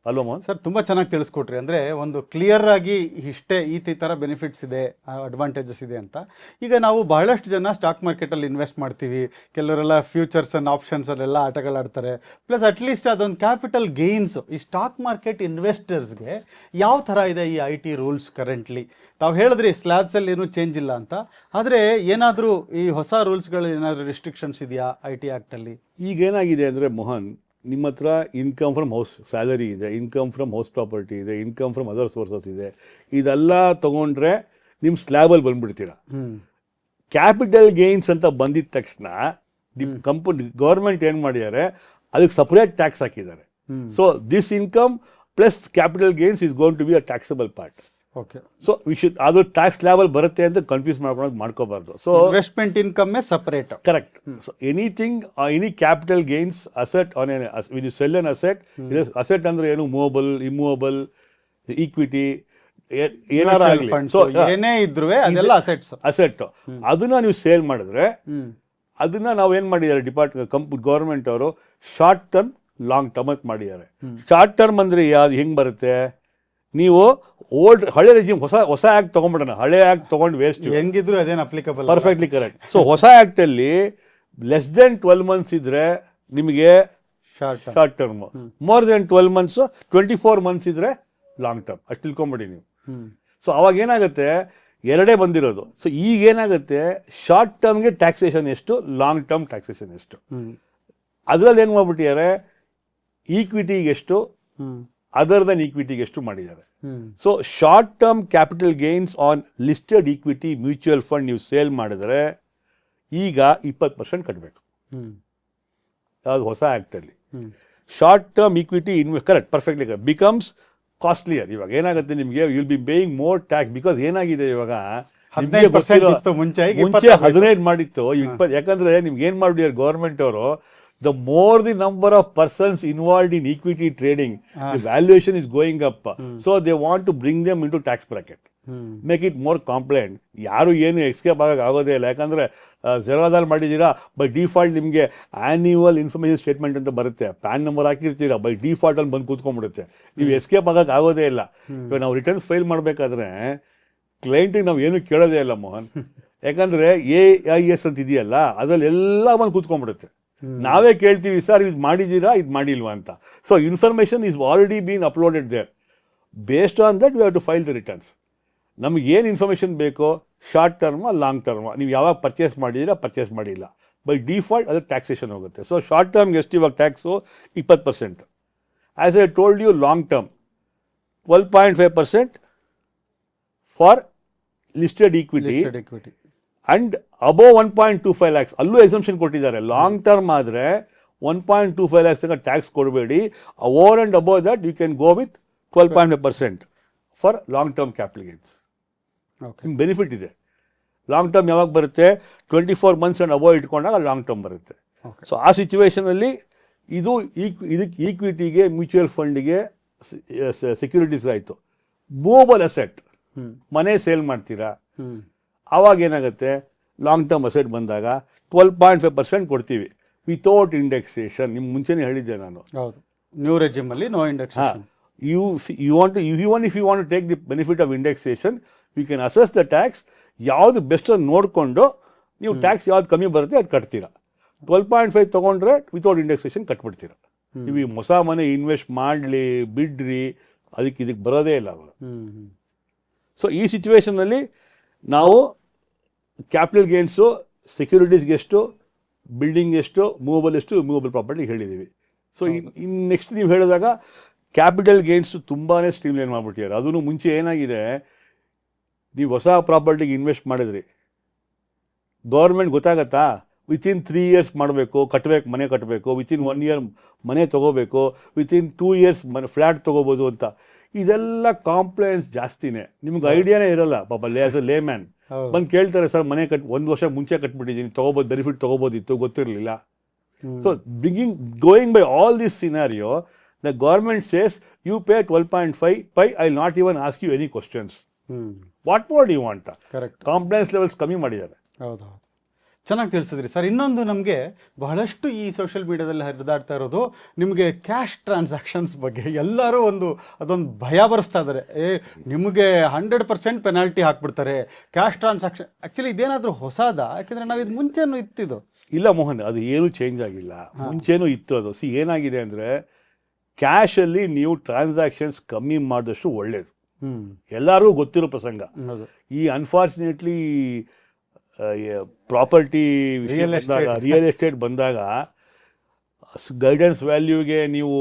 ಅಲ್ವಾ ಮೋಹನ್ ಸರ್? ತುಂಬ ಚೆನ್ನಾಗಿ ತಿಳಿಸ್ಕೊಟ್ರಿ. ಅಂದರೆ ಒಂದು ಕ್ಲಿಯರ್ ಆಗಿ ಇಷ್ಟೇ ಈ ಥರ ಬೆನಿಫಿಟ್ಸ್ ಇದೆ, ಅಡ್ವಾಂಟೇಜಸ್ ಇದೆ ಅಂತ. ಈಗ ನಾವು ಬಹಳಷ್ಟು ಜನ ಸ್ಟಾಕ್ ಮಾರ್ಕೆಟಲ್ಲಿ ಇನ್ವೆಸ್ಟ್ ಮಾಡ್ತೀವಿ, ಕೆಲವರೆಲ್ಲ ಫ್ಯೂಚರ್ಸ್ ಆ್ಯಂಡ್ ಆಪ್ಷನ್ಸಲ್ಲೆಲ್ಲ ಆಟಗಳಾಡ್ತಾರೆ. ಪ್ಲಸ್ ಅಟ್ಲೀಸ್ಟ್ ಅದೊಂದು ಕ್ಯಾಪಿಟಲ್ ಗೇನ್ಸ್ ಈ ಸ್ಟಾಕ್ ಮಾರ್ಕೆಟ್ ಇನ್ವೆಸ್ಟರ್ಸ್ಗೆ ಯಾವ ಥರ ಇದೆ ಈ IT ರೂಲ್ಸ್ ಕರೆಂಟ್ಲಿ? ತಾವು ಹೇಳಿದ್ರಿ ಸ್ಲ್ಯಾಬ್ಸಲ್ಲಿ ಏನೂ ಚೇಂಜ್ ಇಲ್ಲ ಅಂತ, ಆದರೆ ಏನಾದರೂ ಈ ಹೊಸ ರೂಲ್ಸ್ಗಳು ಏನಾದರೂ ರಿಸ್ಟ್ರಿಕ್ಷನ್ಸ್ ಇದೆಯಾ IT ಆ್ಯಕ್ಟಲ್ಲಿ? ಈಗ ಏನಾಗಿದೆ ಅಂದರೆ ಮೋಹನ್, ನಿಮ್ಮ ಹತ್ರ ಇನ್ಕಮ್ ಫ್ರಮ್ ಹೌಸ್ ಸ್ಯಾಲರಿ ಇದೆ, ಇನ್ಕಮ್ ಫ್ರಮ್ ಹೌಸ್ ಪ್ರಾಪರ್ಟಿ ಇದೆ, ಇನ್ಕಮ್ ಫ್ರಮ್ ಅದರ್ ಸೋರ್ಸಸ್ ಇದೆ, ಇದೆಲ್ಲ ತೊಗೊಂಡ್ರೆ ನಿಮ್ಮ ಸ್ಲ್ಯಾಬಲ್ಲಿ ಬಂದ್ಬಿಡ್ತೀರ. ಕ್ಯಾಪಿಟಲ್ ಗೇನ್ಸ್ ಅಂತ ಬಂದಿದ ತಕ್ಷಣ ಗೌರ್ಮೆಂಟ್ ಏನು ಮಾಡಿದ್ದಾರೆ, ಅದಕ್ಕೆ ಸಪ್ರೇಟ್ ಟ್ಯಾಕ್ಸ್ ಹಾಕಿದ್ದಾರೆ. So this income plus capital gains is going to be a taxable part. Okay. So we should ಅದು ಟ್ಯಾಕ್ಸ್ ಲ್ಯಾಬಲ್ ಬರುತ್ತೆ ಅಂತ ಕನ್ಫ್ಯೂಸ್ ಮಾಡ್ಕೋಬಾರ್ದು. So investment income separate. Correct. So anything, any capital gains asset on an when you sell an asset, asset ಅಂದ್ರೆ ಏನು, movable, immovable, equity, ಏನಾರ ಆಗಲಿ, so ಏನೇ ಇದ್ರೂ ಅದೆಲ್ಲ ಅಸೆಟ್ಸ್, ಅಸೆಟ್. ಅದನ್ನ ನೀವು ಸೇಲ್ ಮಾಡಿದ್ರೆ ಅದನ್ನ ನಾವು ಏನ್ ಮಾಡಿದ್ದಾರೆ ಗೌರ್ಮೆಂಟ್ ಅವರು ಶಾರ್ಟ್ ಟರ್ಮ್, ಲಾಂಗ್ ಟರ್ಮ್ ಅಂತ ಮಾಡಿದ್ದಾರೆ. ಶಾರ್ಟ್ ಟರ್ಮ್ ಅಂದ್ರೆ ಯಾವ್ದು ಹೆಂಗ್ ಬರುತ್ತೆ, ನೀವು ಹಳೆ ರೆಜಿಮ್ ಹೊಸ ಆಕ್ಟ್ ತಗೊಂಡ್ಬಿಡೋಣ, ಹಳೆ ಆಕ್ಟ್ ತಗೊಂಡು ವೇಸ್ಟ್, ಹೆಂಗಿದ್ರು ಅದೇನು ಅಪ್ಲಿಕಬಲ್. Perfectly correct. ಸೊ ಹೊಸ ಆಕ್ಟ್ ಅಲ್ಲಿ ಲೆಸ್ ದೆನ್ 12 months ಇದ್ರೆ ನಿಮಗೆ short term, more than 12 months 24 months ಇದ್ರೆ ಲಾಂಗ್ ಟರ್ಮ್. ಅಷ್ಟು ತಿಳ್ಕೊಂಬಿಡಿ ನೀವು. ಸೊ ಅವಾಗ ಏನಾಗುತ್ತೆ, ಎರಡೇ ಬಂದಿರೋದು. ಸೊ ಈಗ ಏನಾಗುತ್ತೆ, ಶಾರ್ಟ್ ಟರ್ಮ್ಗೆ ಟ್ಯಾಕ್ಸೇಷನ್ ಎಷ್ಟು, ಲಾಂಗ್ ಟರ್ಮ್ ಟ್ಯಾಕ್ಸೇಷನ್ ಎಷ್ಟು, ಅದರಲ್ಲಿ ಏನು ಮಾಡ್ಬಿಟ್ಟಿದ್ದಾರೆ, ಈಕ್ವಿಟಿಗೆ ಎಷ್ಟು, ಅದರ್ ದನ್ ಈಕ್ವಿಟಿಗೆ ಎಷ್ಟು ಮಾಡಿದ್ದಾರೆ. So short term capital gains on listed equity mutual fund ನೀವು ಸೇಲ್ ಮಾಡಿದ್ರೆ ಈಗ 20% ಕಟ್ಟಬೇಕು. ಯಾವುದು ಹೊಸ ಆ್ಯಕ್ಟಲ್ಲಿ short term equity correct, perfectly correct, becomes costlier. ಇವಾಗ ಏನಾಗುತ್ತೆ, ನಿಮಗೆ will be paying more tax. Because ಏನಾಗಿದೆ, ಇವಾಗ 15% ಮುಂಚೆ 15 ಮಾಡಿತ್ತು, 20. ಯಾಕಂದ್ರೆ ನಿಮ್ಗೆ ಏನ್ ಮಾಡಿದ್ದಾರೆ ಗೌರ್ಮೆಂಟ್ ಅವರು, the more the number of persons involved in equity trading, the valuation is going up. So they want to bring them into tax bracket. Make it more compliant. ಯಾರು ಏನು ಎಸ್ಕೇಪ್ ಆಗೋದೇ ಇಲ್ಲ. ಯಾಕಂದರೆ ಝೆರಾದಲ್ಲಿ ಮಾಡಿದ್ದೀರಾ, ಬೈ ಡಿಫಾಲ್ಟ್ ನಿಮಗೆ annual information statement ಅಂತ ಬರುತ್ತೆ, PAN number ಹಾಕಿರ್ತೀರಾ, by ಡಿಫಾಲ್ಟಲ್ಲಿ ಬಂದು ಕೂತ್ಕೊಂಡ್ಬಿಡುತ್ತೆ. ನೀವು ಎಸ್ಕೇಪ್ ಆಗೋದೇ ಇಲ್ಲ. ಇವಾಗ ನಾವು ರಿಟರ್ನ್ಸ್ ಫೈಲ್ ಮಾಡಬೇಕಾದ್ರೆ ಕ್ಲೈಂಟಿಗೆ ನಾವು ಏನು ಕೇಳೋದೇ ಇಲ್ಲ ಮೋಹನ್. ಯಾಕಂದರೆ AIS ಅಂತ ಇದೆಯಲ್ಲ, ಅದರಲ್ಲಿ ಎಲ್ಲ ಬಂದು ಕೂತ್ಕೊಂಡ್ಬಿಡುತ್ತೆ. ನಾವೇ ಕೇಳ್ತೀವಿ, ಸರ್ ಇದು ಮಾಡಿದ್ದೀರಾ, ಇದು ಮಾಡಿಲ್ವಾ ಅಂತ. So information is already been uploaded there. Based on that we have to file the returns. ನಮಗೆ ಏನು ಇನ್ಫಾರ್ಮೇಷನ್ ಬೇಕೋ, ಶಾರ್ಟ್ ಟರ್ಮಾ ಲಾಂಗ್ ಟರ್ಮಾ, ನೀವು ಯಾವಾಗ ಪರ್ಚೇಸ್ ಮಾಡಿದ್ದೀರಾ, ಪರ್ಚೇಸ್ ಮಾಡಿಲ್ಲ, ಬೈ ಡಿಫಾಲ್ಟ್ ಅದು ಟ್ಯಾಕ್ಸೇಷನ್ ಹೋಗುತ್ತೆ. ಸೊ ಶಾರ್ಟ್ ಟರ್ಮ್ಗೆ ಎಷ್ಟು ಇವಾಗ tax 20%. As I told you, long term 12.5% for listed equity and above 1.25 lakhs. ಅಲ್ಲೂ ಎಕ್ಸಂಪ್ಷನ್ ಕೊಟ್ಟಿದ್ದಾರೆ. ಲಾಂಗ್ ಟರ್ಮ್ ಆದರೆ 1.25 lakhs ತನಕ ಟ್ಯಾಕ್ಸ್ ಕೊಡಬೇಡಿ. Over and above that you can go with 12.5% for long term capital gains. ನಿಮ್ಗೆ benefit ಇದೆ. Long term ಯಾವಾಗ ಬರುತ್ತೆ? 24 months and above ಇಟ್ಕೊಂಡಾಗ ಲಾಂಗ್ ಟರ್ಮ್ ಬರುತ್ತೆ. ಸೊ ಆ ಸಿಚುವೇಷನಲ್ಲಿ ಇದಕ್ಕೆ ಈಕ್ವಿಟಿಗೆ, ಮ್ಯೂಚುವಲ್ ಫಂಡಿಗೆ, ಸೆಕ್ಯೂರಿಟೀಸ್ ಆಯಿತು. ಮೂವಬಲ್ ಅಸೆಟ್, ಮನೆ ಸೇಲ್ ಮಾಡ್ತೀರಾ, ಆವಾಗ ಏನಾಗುತ್ತೆ, ಲಾಂಗ್ ಟರ್ಮ್ ಅಸೆಟ್ ಬಂದಾಗ 12.5% ಕೊಡ್ತೀವಿ ವಿತೌಟ್ ಇಂಡೆಕ್ಸೇಷನ್. ನಿಮ್ಗೆ ಮುಂಚೆನೇ ಹೇಳಿದ್ದೆ ನಾನು. ನ್ಯೂ ರೆಜಿಮಲ್ಲಿ no indexation. Even if you want to take the benefit of indexation, you can assess the tax. ಯಾವುದು ಬೆಸ್ಟ್ ಅಂತ ನೋಡಿಕೊಂಡು ನೀವು ಟ್ಯಾಕ್ಸ್ ಯಾವ್ದು ಕಮ್ಮಿ ಬರುತ್ತೆ ಅದು ಕಟ್ತೀರಾ. 12.5 ತೊಗೊಂಡ್ರೆ ವಿತೌಟ್ ಇಂಡೆಕ್ಸೇಷನ್ ಕಟ್ಬಿಡ್ತೀರಾ. ನೀವು ಹೊಸ ಮನೆ ಇನ್ವೆಸ್ಟ್ ಮಾಡಲಿ, ಬಿಡ್ರಿ, ಇದಕ್ಕೆ ಬರೋದೇ ಇಲ್ಲ ಅವರು. ಸೊ ಈ ಸಿಚುವೇಷನ್ನಲ್ಲಿ ನಾವು ಕ್ಯಾಪಿಟಲ್ ಗೇನ್ಸು, ಸೆಕ್ಯೂರಿಟೀಸ್ಗೆ ಎಷ್ಟು, ಬಿಲ್ಡಿಂಗ್ ಎಷ್ಟು, ಮೂವಬಲ್ ಪ್ರಾಪರ್ಟಿಗೆ ಹೇಳಿದ್ದೀವಿ. ಸೊ ಇನ್ನು ನೆಕ್ಸ್ಟ್ ನೀವು ಹೇಳಿದಾಗ ಕ್ಯಾಪಿಟಲ್ ಗೇನ್ಸ್ ತುಂಬಾ ಸ್ಟ್ರೀಮ್ಲೈನ್ ಮಾಡಿಬಿಟ್ಟಿದ್ದಾರೆ. ಅದೂ ಮುಂಚೆ ಏನಾಗಿದೆ, ನೀವು ಹೊಸ ಪ್ರಾಪರ್ಟಿಗೆ ಇನ್ವೆಸ್ಟ್ ಮಾಡಿದ್ರಿ, ಗೌರ್ಮೆಂಟ್ ಗೊತ್ತಾಗತ್ತಾ, ವಿತಿನ್ 3 years ಮಾಡಬೇಕು, ಮನೆ ಕಟ್ಟಬೇಕು, ವಿತಿನ್ 1 year ಮನೆ ತೊಗೋಬೇಕು, ವಿತಿನ್ 2 years ಫ್ಲ್ಯಾಟ್ ತೊಗೋಬೋದು ಅಂತ. ಇದೆಲ್ಲ ಕಾಂಪ್ಲೈನ್ಸ್ ಜಾಸ್ತಿನೇ. ನಿಮ್ಗೆ ಐಡಿಯಾನೇ ಇರಲ್ಲ ಪಾಪ. ಆಸ್ ಎ ಲೇಮ್ಯಾನ್ ಬಂದು ಕೇಳ್ತಾರೆ, ಸರ್ ಮನೆ 1 ವರ್ಷ ಮುಂಚೆ ಕಟ್ಬಿಟ್ಟಿದ್ದೀನಿ, ತೊಗೋಬೋದು, ಬೆನಿಫಿಟ್ ತೊಗೋಬೋದಿತ್ತು, ಗೊತ್ತಿರಲಿಲ್ಲ. So going by all this scenario, the government says you pay 12.5, I'll not even ask you any questions. What more do you want? Correct. Compliance levels ಕಮ್ಮಿ ಮಾಡಿದ್ದಾರೆ. ಹೌದು, ಚೆನ್ನಾಗಿ ತಿಳಿಸಿದ್ರಿ ಸರ್. ಇನ್ನೊಂದು ನಮಗೆ ಬಹಳಷ್ಟು ಈ ಸೋಷಿಯಲ್ ಮೀಡಿಯಾದಲ್ಲಿ ಹರಿದಾಡ್ತಾ ಇರೋದು ನಿಮಗೆ ಕ್ಯಾಶ್ ಟ್ರಾನ್ಸಾಕ್ಷನ್ಸ್ ಬಗ್ಗೆ. ಎಲ್ಲರೂ ಅದೊಂದು ಭಯ ಬರೆಸ್ತಾ ಇದ್ದಾರೆ. ನಿಮಗೆ 100% ಪೆನಾಲ್ಟಿ ಹಾಕ್ಬಿಡ್ತಾರೆ ಕ್ಯಾಶ್ ಟ್ರಾನ್ಸಾಕ್ಷನ್. ಆ್ಯಕ್ಚುಲಿ ಇದೇನಾದರೂ ಹೊಸದಾ? ಯಾಕೆಂದರೆ ನಾವು ಇದು ಮುಂಚೆನೂ ಇತ್ತಿದ್ದು. ಇಲ್ಲ ಮೋಹನ್, ಅದು ಏನೂ ಚೇಂಜ್ ಆಗಿಲ್ಲ, ಮುಂಚೆನೂ ಇತ್ತು ಅದು. ಏನಾಗಿದೆ ಅಂದರೆ, ಕ್ಯಾಶಲ್ಲಿ ನೀವು ಟ್ರಾನ್ಸಾಕ್ಷನ್ಸ್ ಕಮ್ಮಿ ಮಾಡಿದಷ್ಟು ಒಳ್ಳೇದು. ಎಲ್ಲರಿಗೂ ಗೊತ್ತಿರೋ ಪ್ರಸಂಗ. ಈ ಅನ್ಫಾರ್ಚುನೇಟ್ಲಿ ಪ್ರಾಪರ್ಟಿ ರಿಯಲ್ ಎಸ್ಟೇಟ್ ಬಂದಾಗ ಗೈಡೆನ್ಸ್ ವ್ಯಾಲ್ಯೂಗೆ ನೀವು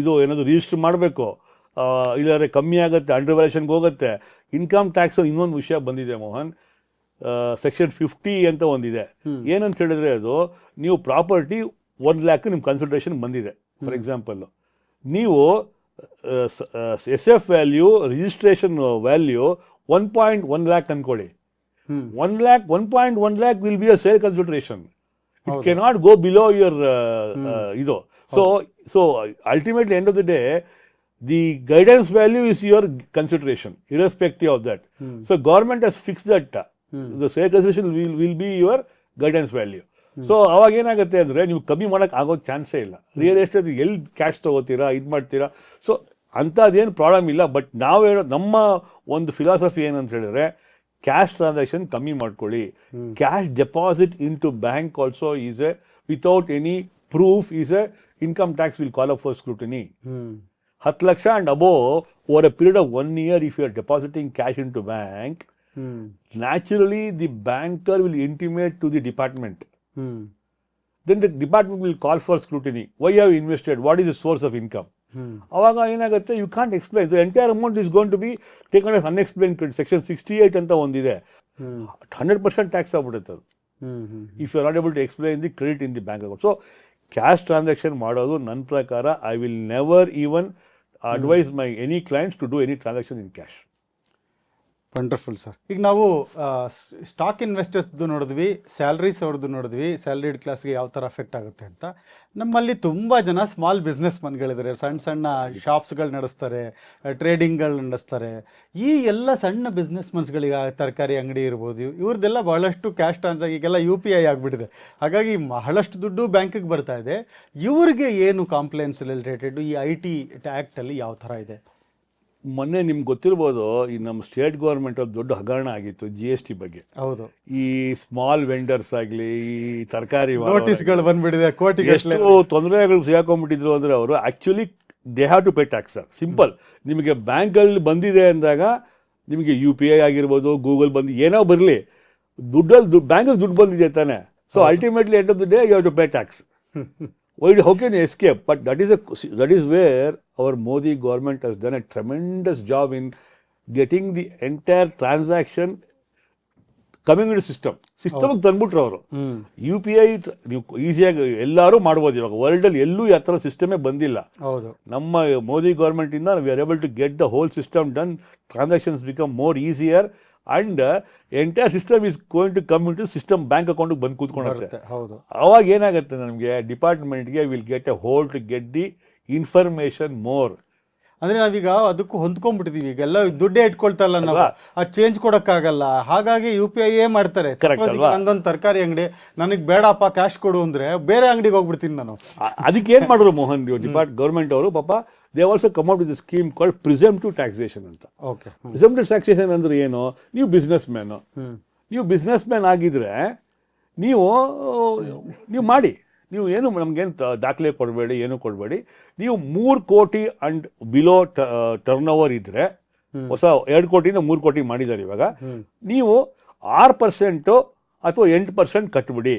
ಇದು ಏನಾದರೂ ರಿಜಿಸ್ಟರ್ ಮಾಡಬೇಕು, ಇಲ್ಲಾಂದರೆ ಕಮ್ಮಿ ಆಗುತ್ತೆ, ಅಂಡರ್ ವ್ಯಾಲ್ಯೂಷನ್ಗೆ ಹೋಗುತ್ತೆ. ಇನ್ಕಮ್ ಟ್ಯಾಕ್ಸ್ ಇನ್ನೊಂದು ವಿಷಯ ಬಂದಿದೆ ಮೋಹನ್, ಸೆಕ್ಷನ್ 50 ಅಂತ ಒಂದಿದೆ. ಏನಂತ ಹೇಳಿದ್ರೆ, ಅದು ನೀವು ಪ್ರಾಪರ್ಟಿ 1 lakh ನಿಮ್ಮ ಕನ್ಸಿಡರೇಷನ್ ಬಂದಿದೆ. ಫಾರ್ ಎಕ್ಸಾಂಪಲ್ಲು, ನೀವು SF value, registration value 1.1 lakh ಅಂದ್ಕೊಳ್ಳಿ. 1.1 lakh will be a sale consideration. It cannot go below your ಇದು. So ultimately end of the day, the guidance value is your consideration irrespective of that. So government has fixed that. The sale consideration will be your guidance value. So ಅವಾಗ ಏನಾಗುತ್ತೆ ಅಂದರೆ, ನೀವು ಕಮ್ಮಿ ಮಾಡೋಕ್ಕೆ ಆಗೋ ಚಾನ್ಸೇ ಇಲ್ಲ. ರಿಯಲ್ ಎಸ್ಟೇಟ್ ಎಲ್ಲಿ ಕ್ಯಾಶ್ ತೊಗೋತೀರಾ, ಇದು ಮಾಡ್ತೀರಾ. ಸೊ ಅಂಥದ್ದೇನು ಪ್ರಾಬ್ಲಮ್ ಇಲ್ಲ. ಬಟ್ ನಾವು ಹೇಳೋ ನಮ್ಮ ಒಂದು ಫಿಲಾಸಫಿ ಏನಂತ ಹೇಳಿದ್ರೆ, ಕ್ಯಾಶ್ ಟ್ರಾನ್ಸಾಕ್ಷನ್ ಕಮ್ಮಿ ಮಾಡ್ಕೊಳ್ಳಿ. Cash deposit into bank also is a without any proof is a income tax will call up for scrutiny. 10 lakhs and above over a period of 1 year, if you are depositing cash into bank, naturally the banker will intimate to the department. Then the department will call for scrutiny. Why have you invested? What is the source of income? ಅವಾಗ ಏನಾಗುತ್ತೆ, you can't explain. The entire amount is going to be taken as unexplained credit. Section 68 ಅಂತ ಒಂದಿದೆ, 100% tax ಆಗ್ಬಿಡುತ್ತೆ ಅದು, if you are not able to explain the credit in the bank account. So cash transaction ಮಾಡೋದು ನನ್ನ ಪ್ರಕಾರ, I will never even advise my any clients to do any transaction in cash. Wonderful sir. ಈಗ ನಾವು stock ಇನ್ವೆಸ್ಟರ್ಸ್ದು ನೋಡಿದ್ವಿ, salaries ಅವ್ರದ್ದು ನೋಡಿದ್ವಿ, salaried ಕ್ಲಾಸ್ಗೆ ಯಾವ ಥರ ಅಫೆಕ್ಟ್ ಆಗುತ್ತೆ ಅಂತ. ನಮ್ಮಲ್ಲಿ ತುಂಬ ಜನ ಸ್ಮಾಲ್ ಬಿಸ್ನೆಸ್ ಮನ್ಗಳಿದ್ದಾರೆ, ಸಣ್ಣ ಸಣ್ಣ ಶಾಪ್ಸ್ಗಳು ನಡೆಸ್ತಾರೆ, ಟ್ರೇಡಿಂಗ್ಗಳು ನಡೆಸ್ತಾರೆ. ಈ ಎಲ್ಲ ಸಣ್ಣ ಬಿಸ್ನೆಸ್ ಮನ್ಸ್ಗಳಿಗೆ ತರಕಾರಿ ಅಂಗಡಿ ಇರ್ಬೋದು, ಇವ್ರದ್ದೆಲ್ಲ ಬಹಳಷ್ಟು ಕ್ಯಾಶ್ ಟ್ರಾನ್ಸಾಕ್ಷನ್ ಈಗೆಲ್ಲ UPI ಆಗಿಬಿಟ್ಟಿದೆ. ಹಾಗಾಗಿ ಬಹಳಷ್ಟು ದುಡ್ಡು ಬ್ಯಾಂಕಿಗೆ ಬರ್ತಾ ಇದೆ. ಇವ್ರಿಗೆ ಏನು ಕಾಂಪ್ಲೇನ್ಸ್ ರಿಲೇಟೆಡ್ ಈ IT ಆ್ಯಕ್ಟಲ್ಲಿ ಯಾವ ಥರ ಇದೆ? ಮೊನ್ನೆ ನಿಮ್ಗೆ ಗೊತ್ತಿರ್ಬೋದು, ಈ ನಮ್ಮ ಸ್ಟೇಟ್ ಗೌರ್ಮೆಂಟ್ ಒಂದು ದೊಡ್ಡ ಹಗರಣ ಆಗಿತ್ತು GST ಬಗ್ಗೆ. ಹೌದು, ಈ ಸ್ಮಾಲ್ ವೆಂಡರ್ಸ್ ಆಗಲಿ, ಈ ತರಕಾರಿ ನೋಟಿಸ್ಗಳು ಬಂದ್ಬಿಟ್ಟಿದೆ, ಕೋಟಿಗೆ ಎಷ್ಟು ತೊಂದರೆಗಳು ಸಿಗಾಕೊಂಡ್ಬಿಟ್ಟಿದ್ರು ಅಂದರೆ ಅವರು actually they have to pay tax sir. Simple. ನಿಮಗೆ ಬ್ಯಾಂಕಲ್ಲಿ ಬಂದಿದೆ ಅಂದಾಗ ನಿಮಗೆ UPI ಆಗಿರ್ಬೋದು, ಗೂಗಲ್ ಬಂದು ಏನೋ ಬರಲಿ, ಬ್ಯಾಂಕಿಗೆ ದುಡ್ಡು ಬಂದಿದೆ ತಾನೆ. So ultimately end of the day you have to pay tax. How can you escape? But that is where our Modi government has done a tremendous job in getting the entire transaction coming into system. ಸಿಸ್ಟಮ್ಗೆ ತಂದ್ಬಿಟ್ರು ಅವರು. UPI ನೀವು ಈಸಿಯಾಗಿ ಎಲ್ಲರೂ ಮಾಡ್ಬೋದು. ಇವಾಗ ವರ್ಲ್ಡಲ್ಲಿ ಎಲ್ಲೂ ಯಾವ ಥರ ಸಿಸ್ಟಮೇ ಬಂದಿಲ್ಲ. ಹೌದು, ನಮ್ಮ ಮೋದಿ ಗೌರ್ಮೆಂಟಿಂದ we are able to get the whole system done. Transactions become more easier and entire system is going to come in to system, bank ಅಕೌಂಟಿಗೆ ಬಂದು ಕೂತ್ಕೊಳ್ಳುತ್ತೆ. ಹೌದು. ಅವಾಗ ಏನಾಗುತ್ತೆ, ನಮಗೆ ಡಿಪಾರ್ಟ್ಮೆಂಟ್ಗೆ will get a whole to get the information more. ಅಂದ್ರೆ ನಾವೀಗ ಅದಕ್ಕೂ ಹೊಂದ್ಕೊಂಡ್ಬಿಟ್ಟಿದೀವಿ. ಈಗ ಎಲ್ಲ ದುಡ್ಡೇ ಇಟ್ಕೊಳ್ತಲ್ಲ ನಾವು, ಆ ಚೇಂಜ್ ಕೊಡಕ್ಕಾಗಲ್ಲ. ಹಾಗಾಗಿ UPI ಮಾಡ್ತಾರೆ. ನಂದೊಂದು ತರಕಾರಿ ಅಂಗಡಿ, ನನಗೆ ಬೇಡಪ್ಪ ಕ್ಯಾಶ್ ಕೊಡು ಅಂದ್ರೆ ಬೇರೆ ಅಂಗಡಿಗೆ ಹೋಗ್ಬಿಡ್ತೀನಿ ನಾನು. ಅದಕ್ಕೆ ಏನ್ ಮಾಡಿದ್ರು ಮೋಹನ್, ಗೌರ್ಮೆಂಟ್ ಅವರು ಪಾಪ they also come out with scheme called presumptive taxation ಅಂತ. ಪ್ರಿಸಂಪ್ಟಿವ್ ಟ್ಯಾಕ್ಸೇಷನ್ ಅಂದ್ರೆ ಏನು? ನೀವು ಬಿಸ್ನೆಸ್ ಮ್ಯಾನ್ ಆಗಿದ್ರೆ ನೀವು ಮಾಡಿ, ನೀವು ಏನು ನಮ್ಗೇನು ದಾಖಲೆ ಕೊಡಬೇಡಿ, ಏನು ಕೊಡಬೇಡಿ. ನೀವು 3 ಕೋಟಿ ಅಂಡ್ ಬಿಲೋ ಟರ್ನ್ ಓವರ್ ಇದ್ರೆ, ಹೊಸ 2 ಕೋಟಿಯಿಂದ 3 ಕೋಟಿ ಮಾಡಿದ್ದಾರೆ ಇವಾಗ, ನೀವು 6% ಅಥವಾ 8% ಕಟ್ಬಿಡಿ.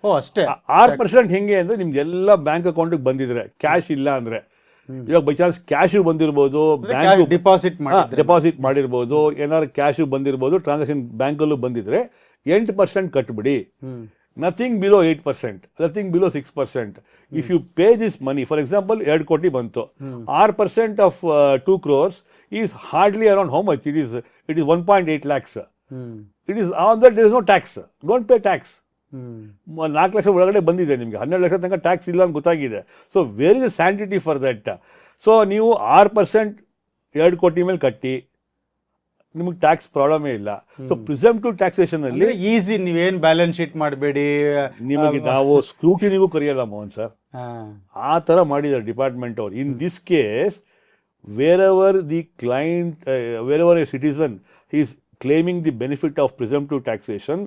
ಅಷ್ಟೇ. 6% ಹೆಂಗೆ ಅಂದ್ರೆ ನಿಮ್ಗೆಲ್ಲ ಬ್ಯಾಂಕ್ ಅಕೌಂಟಿಗೆ ಬಂದಿದ್ರೆ, ಕ್ಯಾಶ್ ಇಲ್ಲ ಅಂದ್ರೆ, ಇವಾಗ ಬೈ ಚಾನ್ಸ್ ಕ್ಯಾಶು ಬಂದಿರ್ಬೋದು, ಬ್ಯಾಂಕ್ ಡೆಪಾಸಿಟ್ ಮಾಡಿರ್ಬೋದು, ಏನಾದ್ರು ಕ್ಯಾಶು ಬಂದಿರ್ಬೋದು, ಟ್ರಾನ್ಸಾಕ್ಷನ್ ಬ್ಯಾಂಕಲ್ಲೂ ಬಂದಿದ್ರೆ 8% ಕಟ್ಬಿಡಿ. Nothing below 8%, nothing below 6%. If you pay this money, for example 2 ಕೋಟಿ ಬಂತು, 6% of 2 crores is hardly around how much? It is 1.8 lakhs. It is on that there is no tax, don't pay tax. 4 ಲಕ್ಷ ಒಳಗಡೆ ಬಂದಿದೆ, ನಿಮಗೆ 12 ಲಕ್ಷ ತನಕ tax ಇಲ್ಲ ಅಂತ ಗೊತ್ತಾಗಿದೆ. So where is the sanctity for that? So ನೀವು 6% 2 ಕೋಟಿ ಮೇಲೆ ಕಟ್ಟಿ, ನಿಮಗೆ ಟ್ಯಾಕ್ಸ್ ಪ್ರಾಬ್ಲಮೇ ಇಲ್ಲ. ಸೊ ಪ್ರಿಸಂಪ್ಟಿವ್ ಟ್ಯಾಕ್ಸೇಷನ್ ಅಲ್ಲಿ ಈಸಿ, ನೀವೇನು ಬ್ಯಾಲೆನ್ಸ್ ಶೀಟ್ ಮಾಡಬೇಡಿ, ನಿಮಗೆ ನಾವು ಸ್ಕ್ರೂಟಿನಿಗೂ ಕರೆಯಲ್ಲ ಮೋಹನ್ ಸರ್. ಆ ಥರ ಮಾಡಿದ್ದಾರೆ ಡಿಪಾರ್ಟ್ಮೆಂಟ್ ಅವರು. In this case, wherever the client, wherever a citizen is claiming the benefit of presumptive taxation,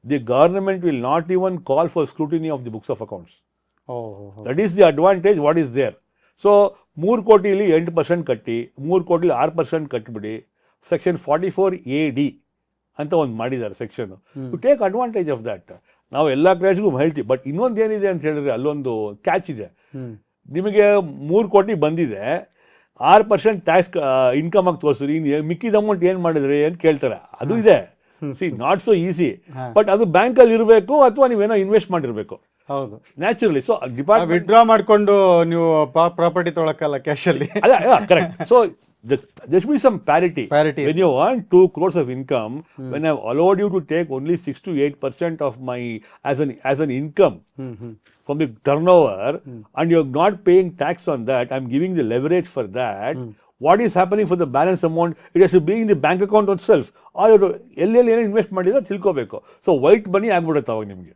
the government will not even call for scrutiny of the books of accounts. That is the advantage what is there. So 3 ಕೋಟಿಲಿ 8% ಕಟ್ಟಿ, 3 ಕೋಟಿಲಿ 6% ಕಟ್ಬಿಡಿ. Section 44AD ಅಂತ ಒಂದು ಮಾಡಿದ್ದಾರೆ section, to take advantage of that. ನಾವು ಎಲ್ಲ ಕ್ಲಾಸ್ಗೂ ಹೇಳ್ತೀವಿ. But ಇನ್ನೊಂದು ಏನಿದೆ ಅಂತ ಹೇಳಿದ್ರೆ, ಅಲ್ಲೊಂದು ಕ್ಯಾಚ್ ಇದೆ. ನಿಮಗೆ 3 ಕೋಟಿ ಬಂದಿದೆ, 6% ಟ್ಯಾಕ್ಸ್ ಇನ್ಕಮ್ ಆಗಿ ತೋರಿಸ್ರಿ, ಮಿಕ್ಕಿದ ಅಮೌಂಟ್ ಏನು ಮಾಡಿದ್ರಿ ಅಂತ ಕೇಳ್ತಾರೆ. ಅದು ಇದೆ. C, not so easy. But ಅದು ಬ್ಯಾಂಕಲ್ಲಿ ಇರಬೇಕು ಅಥವಾ ನೀವೇನೋ ಇನ್ವೆಸ್ಟ್ ಮಾಡಿರಬೇಕು. ಹೌದು, ನ್ಯಾಚುರಲಿ. ಸೊ ಡಿಪಾರ್ಟ್ಮೆಂಟ್ ವಿಡ್ರಾ ಮಾಡ್ಕೊಂಡು ನೀವು ಪ್ರಾಪರ್ಟಿ ತೊಗೊಳಕ್ಕಲ್ಲ ಕ್ಯಾಶಲ್ಲಿ. ಅಲ್ಲ, correct. So there should be some parity. When you earn 2 crores of income, when I have allowed you to take only 6 to 8% of my as an income from the turnover, and you are not paying tax on that, I am giving the leverage for that. What is happening for the balance amount? It has to be in the bank account itself. Or ಎಲ್ಲೆಲ್ಲಿ ಏನೋ invest ಮಾಡಿದ್ರೆ ತಿಳ್ಕೋಬೇಕು. So white ಮನಿ ಆಗ್ಬಿಡುತ್ತೆ ಅವಾಗ ನಿಮಗೆ.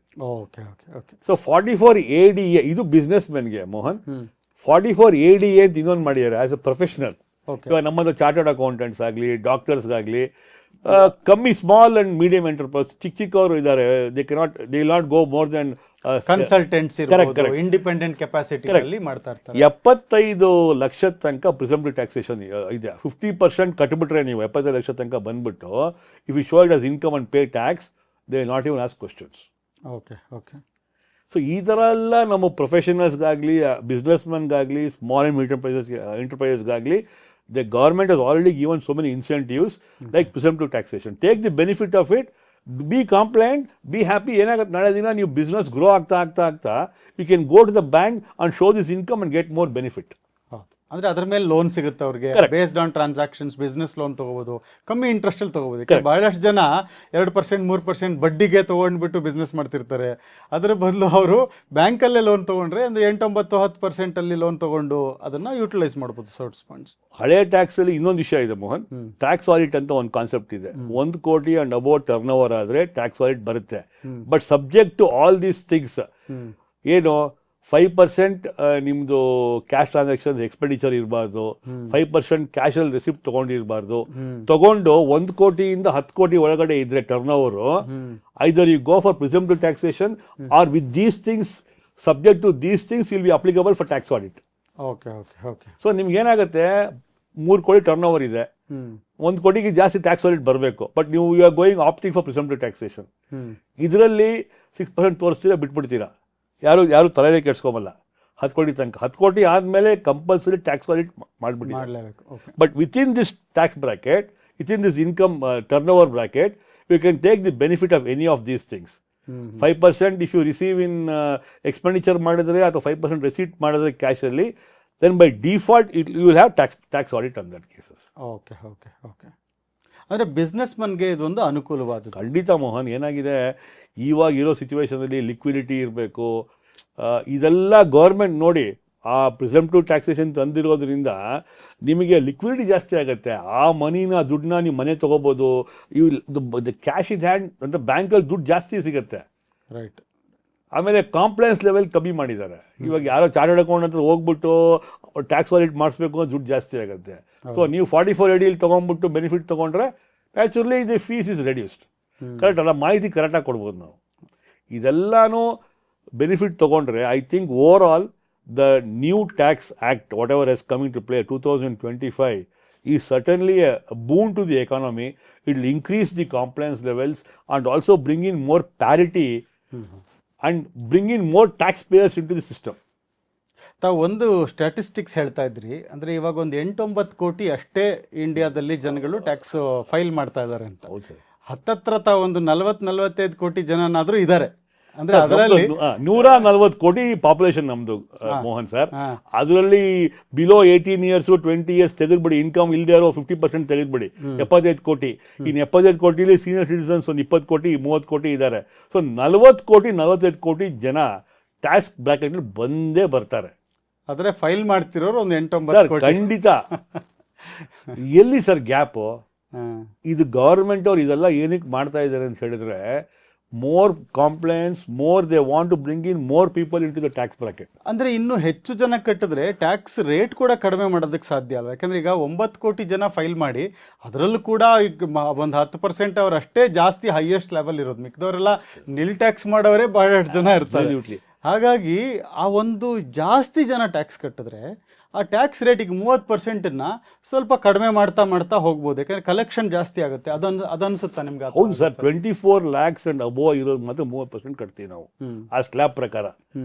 So 44ADA ಇದು business ಮೆನ್ಗೆ Mohan. 44ADA ಅಂತ ಇನ್ನೊಂದು ಮಾಡಿದ್ದಾರೆ ಆಸ್ ಅ ಪ್ರೊಫೆಷನಲ್. ಇವಾಗ ನಮ್ಮದು ಚಾರ್ಟರ್ಡ್ ಅಕೌಂಟೆಂಟ್ಸ್ ಆಗಲಿ, ಡಾಕ್ಟರ್ಸ್ಗಾಗಲಿ, ಕಮ್ಮಿ ಸ್ಮಾಲ್ ಅಂಡ್ ಮೀಡಿಯಂ ಎಂಟರ್ಪ್ರೈಸ್, ಚಿಕ್ಕವರು ಇದ್ದಾರೆ. They will not go more than consultants, independent capacity ಮಾಡ್ತಾ ಇರ್ತಾರೆ. 75 ಲಕ್ಷ ತನಕ ಪ್ರಿಸಂಪ್ಟಿವ್ ಟ್ಯಾಕ್ಸೇಷನ್ ಇದೆ. 50% ಕಟ್ಬಿಟ್ರೆ ನೀವು 75 ಲಕ್ಷ ತನಕ ಬಂದ್ಬಿಟ್ಟು, if you show it as income and pay tax, they not even ask questions. So ಈ ಥರ ಎಲ್ಲ ನಮ್ಮ ಪ್ರೊಫೆಷನಲ್ಸ್ಗಾಗಲಿ, ಬಿಸ್ನೆಸ್ ಮೆನ್ಗಾಗಲಿ, ಸ್ಮಾಲ್ ಅಂಡ್ ಮೀಡಿಯಂ ಎಂಟರ್ಪ್ರೈಸಸ್ಗಾಗಲಿ, the government has already given so many incentives like presumptive taxation. Take the benefit of it, be compliant, be happy. ಏನಾಗುತ್ತೆ, ನಾಳೆ ದಿನ ನೀವು ಬಿಸ್ನೆಸ್ ಗ್ರೋ ಆಗ್ತಾ you can go to the bank and show this income and get more benefit. ಅಂದ್ರೆ ಅದ್ರ ಮೇಲೆ loan ಸಿಗುತ್ತೆ ಅವ್ರಿಗೆ, Correct. Based on transactions, business loan ತಗೋಬಹುದು, ಕಮ್ಮಿ ಇಂಟ್ರೆಸ್ಟ್ ಅಲ್ಲಿ ತಗೋಬಹುದು. ಯಾಕಂದ್ರೆ ಬಹಳಷ್ಟು ಜನ 2% 3% ಬಡ್ಡಿಗೆ ತಗೊಂಡ್ಬಿಟ್ಟು ಬಿಸ್ನೆಸ್ ಮಾಡ್ತಿರ್ತಾರೆ. ಅದರ ಬದಲು ಅವರು ಬ್ಯಾಂಕಲ್ಲೇ ಲೋನ್ ತಗೊಂಡ್ರೆ ಒಂದು 8, 9, 10% ಅಲ್ಲಿ ಲೋನ್ ತಗೊಂಡು ಅದನ್ನ ಯೂಟಿಲೈಸ್ ಮಾಡ್ಬೋದು ಸೋರ್ಸ್ ಫಂಡ್ಸ್. ಹಳೆ ಟ್ಯಾಕ್ಸ್ ಅಲ್ಲಿ ಇನ್ನೊಂದು ವಿಷಯ ಇದೆ ಮೋಹನ್, ಟ್ಯಾಕ್ಸ್ ಆಡಿಟ್ ಅಂತ ಒಂದು ಕಾನ್ಸೆಪ್ಟ್ ಇದೆ. 1 ಕೋಟಿ ಅಂಡ್ ಅಬೌವ್ ಟರ್ನ್ ಓವರ್ ಆದ್ರೆ ಟ್ಯಾಕ್ಸ್ ಆಡಿಟ್ ಬರುತ್ತೆ. But subject to all these things, ಏನು 5% ನಿಮ್ದು ಕ್ಯಾಶ್ ಟ್ರಾನ್ಸಾಕ್ಷನ್ ಎಕ್ಸ್ಪೆಂಡಿಚರ್ ಇರಬಾರ್ದು, 5% ಕ್ಯಾಶ್ ಅಲ್ಲಿ ರಿಸಿಪ್ಟ್ ತಗೊಂಡಿರಬಾರ್ದು. ತಗೊಂಡು 1 ಕೋಟಿಯಿಂದ 10 ಕೋಟಿ ಒಳಗಡೆ ಇದ್ರೆ turnover, either you go for presumptive taxation or with these things, subject to these things will be applicable for tax audit. Okay okay okay. So ನಿಮ್ಗೆ ಏನಾಗುತ್ತೆ, 3 ಕೋಟಿ turn over ಇದೆ, 1 ಕೋಟಿಗೆ ಜಾಸ್ತಿ ಟ್ಯಾಕ್ಸ್ ಆಡಿಟ್ ಬರಬೇಕು, ಬಟ್ ನೀವು you are going opting for presumptive taxation. ಇದರಲ್ಲಿ 6% ತೋರಿಸ್ತೀರಾ, ಬಿಟ್ಬಿಡ್ತೀರಾ, ಯಾರು ತಲೆಗೆ ಕೆಡ್ಸ್ಕೊಬಲ್ಲ. 10 ಕೋಟಿ ತನಕ, 10 ಕೋಟಿ ಆದಮೇಲೆ ಕಂಪಲ್ಸರಿ ಟ್ಯಾಕ್ಸ್ ಆಡಿಟ್ ಮಾಡಿಬಿಟ್ಟು. But within this tax bracket, within this income turnover bracket, you can take the benefit of any of these things. 5% if you receive in expenditure ಮಾಡಿದ್ರೆ ಅಥವಾ 5% ರಿಸೀಟ್ ಮಾಡಿದ್ರೆ ಕ್ಯಾಶಲ್ಲಿ, then by default you will have tax audit on that cases. Okay okay okay. ಅಂದರೆ ಬಿಸ್ನೆಸ್ಮನ್ಗೆ ಇದೊಂದು ಅನುಕೂಲವಾದ. ಖಂಡಿತ ಮೋಹನ್, ಏನಾಗಿದೆ ಇವಾಗ ಇರೋ ಸಿಚುವೇಶನಲ್ಲಿ ಲಿಕ್ವಿಡಿಟಿ ಇರಬೇಕು, ಇದೆಲ್ಲ ಗೌರ್ಮೆಂಟ್ ನೋಡಿ ಆ ಪ್ರಿಸಂಪ್ಟಿವ್ ಟ್ಯಾಕ್ಸೇಷನ್ ತಂದಿರೋದ್ರಿಂದ ನಿಮಗೆ ಲಿಕ್ವಿಡಿಟಿ ಜಾಸ್ತಿ ಆಗುತ್ತೆ. ಆ ಮನಿನ ದುಡ್ಡನ್ನ ನೀವು ಮನೆ ತೊಗೋಬೋದು, ಕ್ಯಾಶ್ ಇನ್ ಹ್ಯಾಂಡ್ ಅಂತ ಬ್ಯಾಂಕಲ್ಲಿ ದುಡ್ಡು ಜಾಸ್ತಿ ಸಿಗುತ್ತೆ. ರೈಟ್. ಆಮೇಲೆ ಕಾಂಪ್ಲೈನ್ಸ್ ಲೆವೆಲ್ ಕಮ್ಮಿ ಮಾಡಿದ್ದಾರೆ. ಇವಾಗ ಯಾರೋ ಚಾರ್ಟರ್ಡ್ ಅಕೌಂಟ್ ಹತ್ರ ಹೋಗ್ಬಿಟ್ಟು ಟ್ಯಾಕ್ಸ್ ಆಡಿಟ್ ಮಾಡಿಸ್ಬೇಕು ಅಂದ್ರೆ ದುಡ್ಡು ಜಾಸ್ತಿ ಆಗುತ್ತೆ. ಸೊ ನೀವು 44 ADಯಲ್ಲಿ ತೊಗೊಂಡ್ಬಿಟ್ಟು ಬೆನಿಫಿಟ್ ತೊಗೊಂಡ್ರೆ naturally the fees is reduced. Correct ಅಲ್ಲ, ಮಾಹಿತಿ ಕರೆಕ್ಟಾಗಿ ಕೊಡ್ಬೋದು ನಾವು. ಇದೆಲ್ಲಾನು ಬೆನಿಫಿಟ್ ತೊಗೊಂಡ್ರೆ I think overall the new tax act whatever is coming to play 2025 is certainly a boon to the economy. It will increase the compliance levels and also bring in more parity and bring in more taxpayers into the system. ತಾವು ಒಂದು statistics ಹೇಳ್ತಾ ಇದ್ರಿ, ಅಂದರೆ ಇವಾಗ ಒಂದು 8-9 ಕೋಟಿ ಅಷ್ಟೇ ಇಂಡಿಯಾದಲ್ಲಿ ಜನಗಳು ಟ್ಯಾಕ್ಸ್ ಫೈಲ್ ಮಾಡ್ತಾ ಇದ್ದಾರೆ ಅಂತ. ಹೌದು ಸರ್. ಹತ್ತತ್ರ ತಾವು ಒಂದು 40-45 ಕೋಟಿ ಜನನಾದರೂ ಇದ್ದಾರೆ. ಅಂದ್ರೆ ಅದರಲ್ಲಿ 140 ಕೋಟಿ ಪಾಪ್ಯುಲೇಷನ್ ನಮ್ದು ಮೋಹನ್ ಸರ್. ಅದರಲ್ಲಿ ಬಿಲೋ 18 years 20 years ತೆಗೆದ್ಬಿಡಿ, ಇನ್ಕಮ್ ಇಲ್ಲದೆ ಇರೋ 50% ತೆಗೆದ್ಬಿಡಿ, 75 ಕೋಟಿ. ಇನ್ನು 75 ಕೋಟಿಲಿ ಸೀನಿಯರ್ ಸಿಟಿಸನ್ಸ್ ಒಂದು 20 ಕೋಟಿ 30 ಕೋಟಿ ಇದ್ದಾರೆ. ಸೊ 40 ಕೋಟಿ 45 ಕೋಟಿ ಜನ ಟ್ಯಾಕ್ಸ್ ಬ್ರಾಕೆಟ್ ಬಂದೇ ಬರ್ತಾರೆ. ಆದರೆ ಫೈಲ್ ಮಾಡ್ತಿರೋರು ಒಂದು 8-9 ಕೋಟಿ. ಖಂಡಿತ. ಎಲ್ಲಿ ಸರ್ ಗ್ಯಾಪು? ಇದು ಗವರ್ಮೆಂಟ್ ಅವ್ರು ಇದೆಲ್ಲ ಏನಕ್ಕೆ ಮಾಡ್ತಾ ಇದ್ದಾರೆ ಅಂತ ಹೇಳಿದ್ರೆ, more compliance, more they want to bring in more people into the tax bracket. ಅಂದರೆ ಇನ್ನೂ ಹೆಚ್ಚು ಜನ ಕಟ್ಟಿದ್ರೆ ಟ್ಯಾಕ್ಸ್ ರೇಟ್ ಕೂಡ ಕಡಿಮೆ ಮಾಡೋದಕ್ಕೆ ಸಾಧ್ಯ ಅಲ್ವಾ? ಯಾಕಂದ್ರೆ ಈಗ 9 ಕೋಟಿ ಜನ ಫೈಲ್ ಮಾಡಿ ಅದರಲ್ಲೂ ಕೂಡ ಈಗ ಒಂದು 10% ಅವರಷ್ಟೇ ಜಾಸ್ತಿ ಹೈಯೆಸ್ಟ್ ಲೆವೆಲ್ ಇರೋದು, ಮಿಕ್ಕಿದವರೆಲ್ಲ ನಿಲ್ ಟ್ಯಾಕ್ಸ್ ಮಾಡೋರೇ ಬಹಳಷ್ಟು ಜನ ಇರ್ತಾರೆ. ಹಾಗಾಗಿ ಆ ಒಂದು ಜಾಸ್ತಿ ಜನ ಟ್ಯಾಕ್ಸ್ ಕಟ್ಟಿದ್ರೆ ಆ ಟ್ಯಾಕ್ಸ್ ರೇಟಿಗೆ 30%ನ್ನ ಸ್ವಲ್ಪ ಕಡಿಮೆ ಮಾಡ್ತಾ ಮಾಡ್ತಾ ಹೋಗ್ಬೋದು, ಯಾಕಂದ್ರೆ ಕಲೆಕ್ಷನ್ ಜಾಸ್ತಿ ಆಗುತ್ತೆ. ಅದನ್ಸುತ್ತಾ ನಿಮ್ಗೆ? ಹೌದು ಸರ್, 24 lakhs and above ಇರೋದು ಮಾತ್ರ 30% ಕಟ್ತೀವಿ ನಾವು ಆ ಸ್ಲ್ಯಾಬ್ ಪ್ರಕಾರ.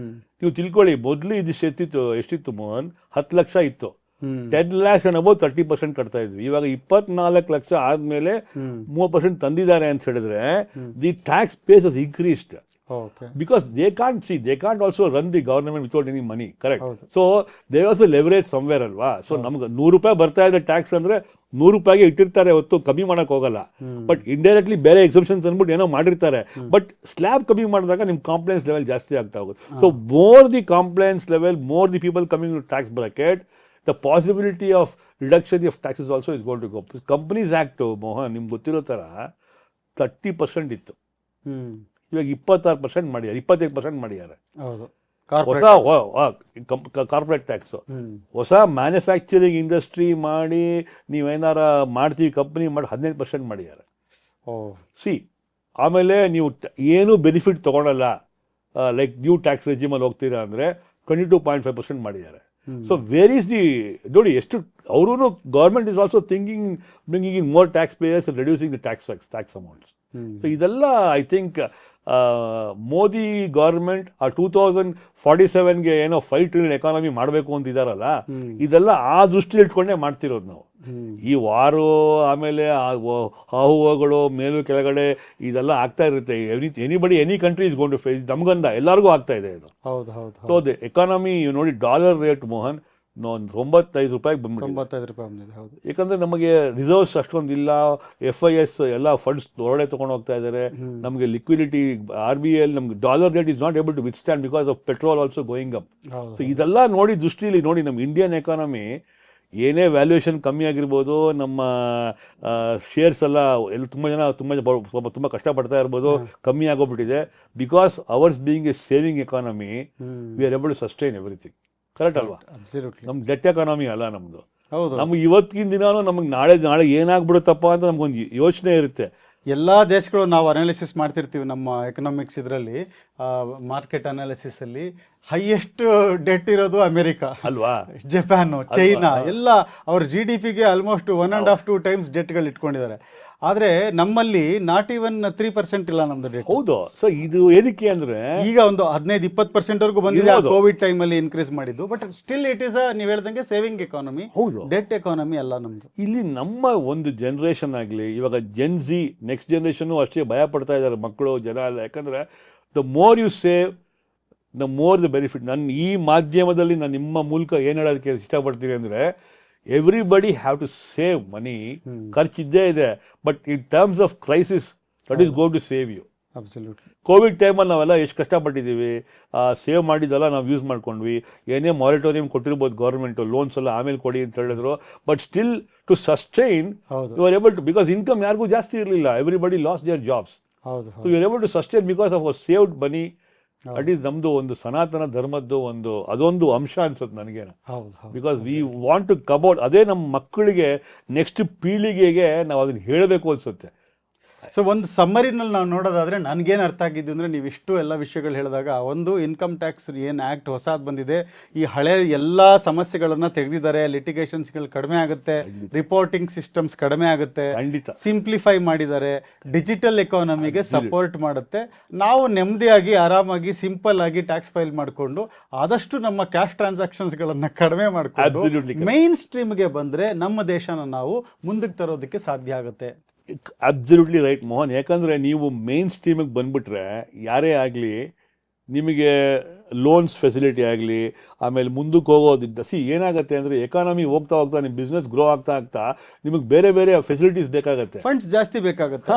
ನೀವು ತಿಳ್ಕೊಳ್ಳಿ, ಮೊದಲು ಇದಿಷ್ಟು ಎಷ್ಟಿತ್ತು ಮೋಹನ್? 10 ಲಕ್ಷ ಇತ್ತು. 10 lakhs and above 30% ಕಟ್ತಾ ಇದ್ವಿ. ಇವಾಗ 24 ಲಕ್ಷ ಆದ್ಮೇಲೆ 30% ತಂದಿದ್ದಾರೆ ಅಂತ ಹೇಳಿದ್ರೆ the tax base has increased. Because they can't also run the government without any money, correct? So they also leverage somewhere alva. So ನಮ್ಗೆ 100 ರೂಪಾಯಿ ಬರ್ತಾ ಇದೆ ಟ್ಯಾಕ್ಸ್ ಅಂದ್ರೆ 100 ರೂಪಾಯಿಗೆ ಇಟ್ಟಿರ್ತಾರೆ, ಹೊತ್ತು ಕಮ್ಮಿ ಮಾಡಕ್ ಹೋಗಲ್ಲ. ಬಟ್ ಇಂಡೈರೆಕ್ಟ್ಲಿ ಬೇರೆ ಎಕ್ಸೆಪ್ಷನ್ಸ್ ಅಂದ್ಬಿಟ್ಟು ಏನೋ ಮಾಡಿರ್ತಾರೆ. ಬಟ್ ಸ್ಲ್ಯಾಬ್ ಕಮ್ಮಿ ಮಾಡಿದಾಗ ನಿಮ್ ಕಾಂಪ್ಲೈನ್ಸ್ ಲೆವೆಲ್ ಜಾಸ್ತಿ ಆಗ್ತಾ ಹೋಗುತ್ತೆ. So more the compliance level, more the people coming to tax bracket, the possibility of reduction of taxes also is going to go. Companies Act Mohan ನಿಮ್ಗೆ ಗೊತ್ತಿರೋ ಥರ 30% ಇತ್ತು, ಇವಾಗ 26% ಮಾಡಿದ್ದಾರೆ, 25% ಮಾಡಿದ್ದಾರೆ. ಹೊಸ ಕಾರ್ಪೊರೇಟ್ ಟ್ಯಾಕ್ಸ್. ಹೊಸ ಮ್ಯಾನುಫ್ಯಾಕ್ಚರಿಂಗ್ ಇಂಡಸ್ಟ್ರಿ ಮಾಡಿ ನೀವೇನಾರ ಮಾಡ್ತೀವಿ ಕಂಪ್ನಿ ಮಾಡಿ 15% ಮಾಡಿದ್ದಾರೆ. ಆಮೇಲೆ ನೀವು ಏನು ಬೆನಿಫಿಟ್ ತೊಗೊಳಲ್ಲ, ಲೈಕ್ ನ್ಯೂ ಟ್ಯಾಕ್ಸ್ ರೆಜಿಮಲ್ಲಿ ಹೋಗ್ತೀರಾ ಅಂದರೆ 22.5% ಮಾಡಿದ್ದಾರೆ. ಸೊ ವೇರ್ ಈಸ್ ದಿ, ನೋಡಿ ಎಷ್ಟು ಅವರು government is also thinking bringing in more tax payers and reducing the tax amounts. So ಇದೆಲ್ಲ ಐ ಥಿಂಕ್ ಮೋದಿ ಗೌರ್ಮೆಂಟ್ ಆ 2047ಗೆ ಏನೋ 5 trillion ಎಕಾನಮಿ ಮಾಡಬೇಕು ಅಂತ ಇದಾರಲ್ಲ, ಇದೆಲ್ಲ ಆ ದೃಷ್ಟಿ ಇಟ್ಕೊಂಡೇ ಮಾಡ್ತಿರೋದು ನಾವು. ಈ ವಾರು ಆಮೇಲೆ ಹಾವುಗಳು ಮೇಲು ಕೆಳಗಡೆ ಇದೆಲ್ಲ ಆಗ್ತಾ ಇರುತ್ತೆ. Any country is going to face, ನಮ್ಗಂದ ಎಲ್ಲರಿಗೂ ಆಗ್ತಾ ಇದೆ ಇದು. ಸೊ ದ ಎಕಾನಮಿ ನೋಡಿ, ಡಾಲರ್ ರೇಟ್ ಮೋಹನ್ ₹95 ಬಂದ್ಬಿಟ್ಟಿದೆ. 95 ರೂಪಾಯಿ ಬಂದಿದೆ. ಹೌದು. ಯಾಕಂದ್ರೆ ನಮಗೆ ರಿಸರ್ವ್ಸ್ ಅಷ್ಟೊಂದು ಇಲ್ಲ, FIS ಎಲ್ಲ ಫಂಡ್ಸ್ ಹೊರಗಡೆ ತೊಗೊಂಡು ಹೋಗ್ತಾ ಇದ್ದಾರೆ. ನಮಗೆ ಲಿಕ್ವಿಡಿಟಿ RBI ನಮ್ಗೆ dollar rate is not able to withstand because of petrol also going up. So ಇದೆಲ್ಲ ನೋಡಿ ದೃಷ್ಟಿಲಿ ನೋಡಿ ನಮ್ಮ ಇಂಡಿಯನ್ ಎಕಾನಮಿ ಏನೇ ವ್ಯಾಲ್ಯೂಯೇಷನ್ ಕಮ್ಮಿ ಆಗಿರ್ಬೋದು, ನಮ್ಮ ಶೇರ್ಸ್ ಎಲ್ಲ ತುಂಬ ಕಷ್ಟಪಡ್ತಾ ಇರ್ಬೋದು, ಕಮ್ಮಿ ಆಗೋಗ್ಬಿಟ್ಟಿದೆ. Because ours being a saving economy, we are able to sustain everything. Correct ಅಲ್ವಾ? ನಮ್ಮ ಡೆಟ್ ಎಕಾನಮಿ ಅಲ್ಲ ನಮ್ಮದು. ನಮ್ಗೆ ಇವತ್ತಿನ ದಿನಾನು ನಮಗೆ ನಾಳೆ ಏನಾಗ್ಬಿಡುತ್ತಪ್ಪ ಅಂತ ನಮ್ಗೊಂದು ಯೋಚನೆ ಇರುತ್ತೆ. ಎಲ್ಲ ದೇಶಗಳು ನಾವು ಅನಾಲಿಸಿಸ್ ಮಾಡ್ತಿರ್ತೀವಿ ನಮ್ಮ ಎಕನಾಮಿಕ್ಸ್ ಇದರಲ್ಲಿ, ಮಾರ್ಕೆಟ್ ಅನಾಲಿಸಿಸ್ ಅಲ್ಲಿ ಹೈಯೆಸ್ಟ್ ಡೆಟ್ ಇರೋದು ಅಮೆರಿಕ ಅಲ್ವಾ, ಜಪಾನು, ಚೈನಾ ಎಲ್ಲ ಅವ್ರ GDPಗೆ ಆಲ್ಮೋಸ್ಟ್ 1.5-2 ಟೈಮ್ಸ್ ಡೆಟ್ಗಳು ಇಟ್ಕೊಂಡಿದ್ದಾರೆ. ಆದರೆ ನಮ್ಮಲ್ಲಿ ನಾಟ್ ಈವನ್ 3% ಇಲ್ಲ ನಮ್ದು ಡೆಟ್. ಹೌದು. ಸೊ ಇದು ಏನಕ್ಕೆ ಅಂದ್ರೆ ಈಗ ಒಂದು 15-20% ವರೆಗೂ ಬಂದಿದೆ ಕೋವಿಡ್ ಟೈಮಲ್ಲಿ ಇನ್ಕ್ರೀಸ್ ಮಾಡಿದ್ದು. ಬಟ್ ಸ್ಟಿಲ್ ಇಟ್ ಈಸ್ ನೀವು ಹೇಳ್ದಂಗೆ ಸೇವಿಂಗ್ ಎಕಾನಮಿ, ಡೆಟ್ ಎಕಾನಮಿ ಅಲ್ಲ ನಮ್ದು. ಇಲ್ಲಿ ನಮ್ಮ ಒಂದು ಜನರೇಷನ್ ಆಗಲಿ, ಇವಾಗ ಜೆನ್ಜಿ ನೆಕ್ಸ್ಟ್ ಜನರೇಷನ್ ಅಷ್ಟೇ ಭಯ ಪಡ್ತಾ ಇದ್ದಾರೆ ಮಕ್ಕಳು, ಜನ ಎಲ್ಲ. ಯಾಕಂದ್ರೆ the more you save the more the benefit. ನನ್ನ ಈ ಮಾಧ್ಯಮದಲ್ಲಿ ನಾನು ನಿಮ್ಮ ಮೂಲಕ ಏನು ಹೇಳೋದಕ್ಕೆ ಇಷ್ಟಪಡ್ತೀನಿ ಅಂದರೆ, everybody have to save money. ಖರ್ಚಿದ್ದೇ ಇದೆ, but in terms of crisis that is going to save you. Absolutely. COVID ಟೈಮಲ್ಲಿ ನಾವೆಲ್ಲ ಎಷ್ಟು ಕಷ್ಟಪಟ್ಟಿದ್ದೀವಿ, ಸೇವ್ ಮಾಡಿದ್ದೆಲ್ಲ ನಾವು ಯೂಸ್ ಮಾಡ್ಕೊಂಡ್ವಿ. ಏನೇ ಮಾರಿಟೋರಿಯಂ ಕೊಟ್ಟಿರ್ಬೋದು ಗೌರ್ಮೆಂಟು, ಲೋನ್ಸ್ ಎಲ್ಲ ಆಮೇಲೆ ಕೊಡಿ ಅಂತ ಹೇಳಿದ್ರು. But still to sustain you are able to, because income ಯಾರಿಗೂ ಜಾಸ್ತಿ ಇರಲಿಲ್ಲ, everybody lost their jobs. So you are able to sustain because of saved money. At is ನಮ್ದು ಒಂದು ಸನಾತನ ಧರ್ಮದ್ದು ಅದೊಂದು ಅಂಶ ಅನ್ಸುತ್ತೆ ನನಗೇನು. ಬಿಕಾಸ್ ವಿ ವಾಂಟ್ ಟು ಕಬೌಟ್. ಅದೇ ನಮ್ಮ ಮಕ್ಕಳಿಗೆ ನೆಕ್ಸ್ಟ್ ಪೀಳಿಗೆಗೆ ನಾವು ಅದನ್ನ ಹೇಳಬೇಕು ಅನ್ಸುತ್ತೆ. ಸೊ ಒಂದು ಸಮ್ಮರಿನಲ್ಲಿ ನಾವು ನೋಡೋದಾದರೆ ನನಗೇನು ಅರ್ಥ ಆಗಿದ್ದು ಅಂದರೆ, ನೀವು ಇಷ್ಟು ಎಲ್ಲ ವಿಷಯಗಳು ಹೇಳಿದಾಗ, ಒಂದು ಇನ್ಕಮ್ ಟ್ಯಾಕ್ಸ್ ಏನು ಆ್ಯಕ್ಟ್ ಹೊಸದು ಬಂದಿದೆ, ಈ ಹಳೆ ಎಲ್ಲ ಸಮಸ್ಯೆಗಳನ್ನು ತೆಗೆದಿದ್ದಾರೆ, ಲಿಟಿಗೇಷನ್ಸ್ಗಳು ಕಡಿಮೆ ಆಗುತ್ತೆ, ರಿಪೋರ್ಟಿಂಗ್ ಸಿಸ್ಟಮ್ಸ್ ಕಡಿಮೆ ಆಗುತ್ತೆ, ಸಿಂಪ್ಲಿಫೈ ಮಾಡಿದ್ದಾರೆ, ಡಿಜಿಟಲ್ ಎಕಾನಮಿಗೆ ಸಪೋರ್ಟ್ ಮಾಡುತ್ತೆ. ನಾವು ನೆಮ್ಮದಿಯಾಗಿ ಆರಾಮಾಗಿ ಸಿಂಪಲ್ ಆಗಿ ಟ್ಯಾಕ್ಸ್ ಫೈಲ್ ಮಾಡಿಕೊಂಡು ಆದಷ್ಟು ನಮ್ಮ ಕ್ಯಾಶ್ ಟ್ರಾನ್ಸಾಕ್ಷನ್ಸ್ಗಳನ್ನು ಕಡಿಮೆ ಮಾಡಿಕೊಂಡು ಮೈನ್ ಸ್ಟ್ರೀಮ್ಗೆ ಬಂದರೆ ನಮ್ಮ ದೇಶನ ನಾವು ಮುಂದಕ್ಕೆ ತರೋದಕ್ಕೆ ಸಾಧ್ಯ ಆಗುತ್ತೆ. Absolutely right Mohan. ಯಾಕಂದರೆ ನೀವು ಮೇನ್ ಸ್ಟ್ರೀಮಿಗೆ ಬಂದುಬಿಟ್ರೆ ಯಾರೇ ಆಗಲಿ, ನಿಮಗೆ ಲೋನ್ಸ್ ಫೆಸಿಲಿಟಿ ಆಗಲಿ, ಆಮೇಲೆ ಮುಂದಕ್ಕೆ ಹೋಗೋದಿದ್ದ ಏನಾಗುತ್ತೆ ಅಂದರೆ, ಎಕಾನಮಿ ಹೋಗ್ತಾ ನಿಮ್ಮ ಬಿಸ್ನೆಸ್ ಗ್ರೋ ಆಗ್ತಾ ನಿಮಗೆ ಬೇರೆ ಬೇರೆ ಫೆಸಿಲಿಟೀಸ್ ಬೇಕಾಗುತ್ತೆ, ಫಂಡ್ಸ್ ಜಾಸ್ತಿ ಬೇಕಾಗುತ್ತೆ.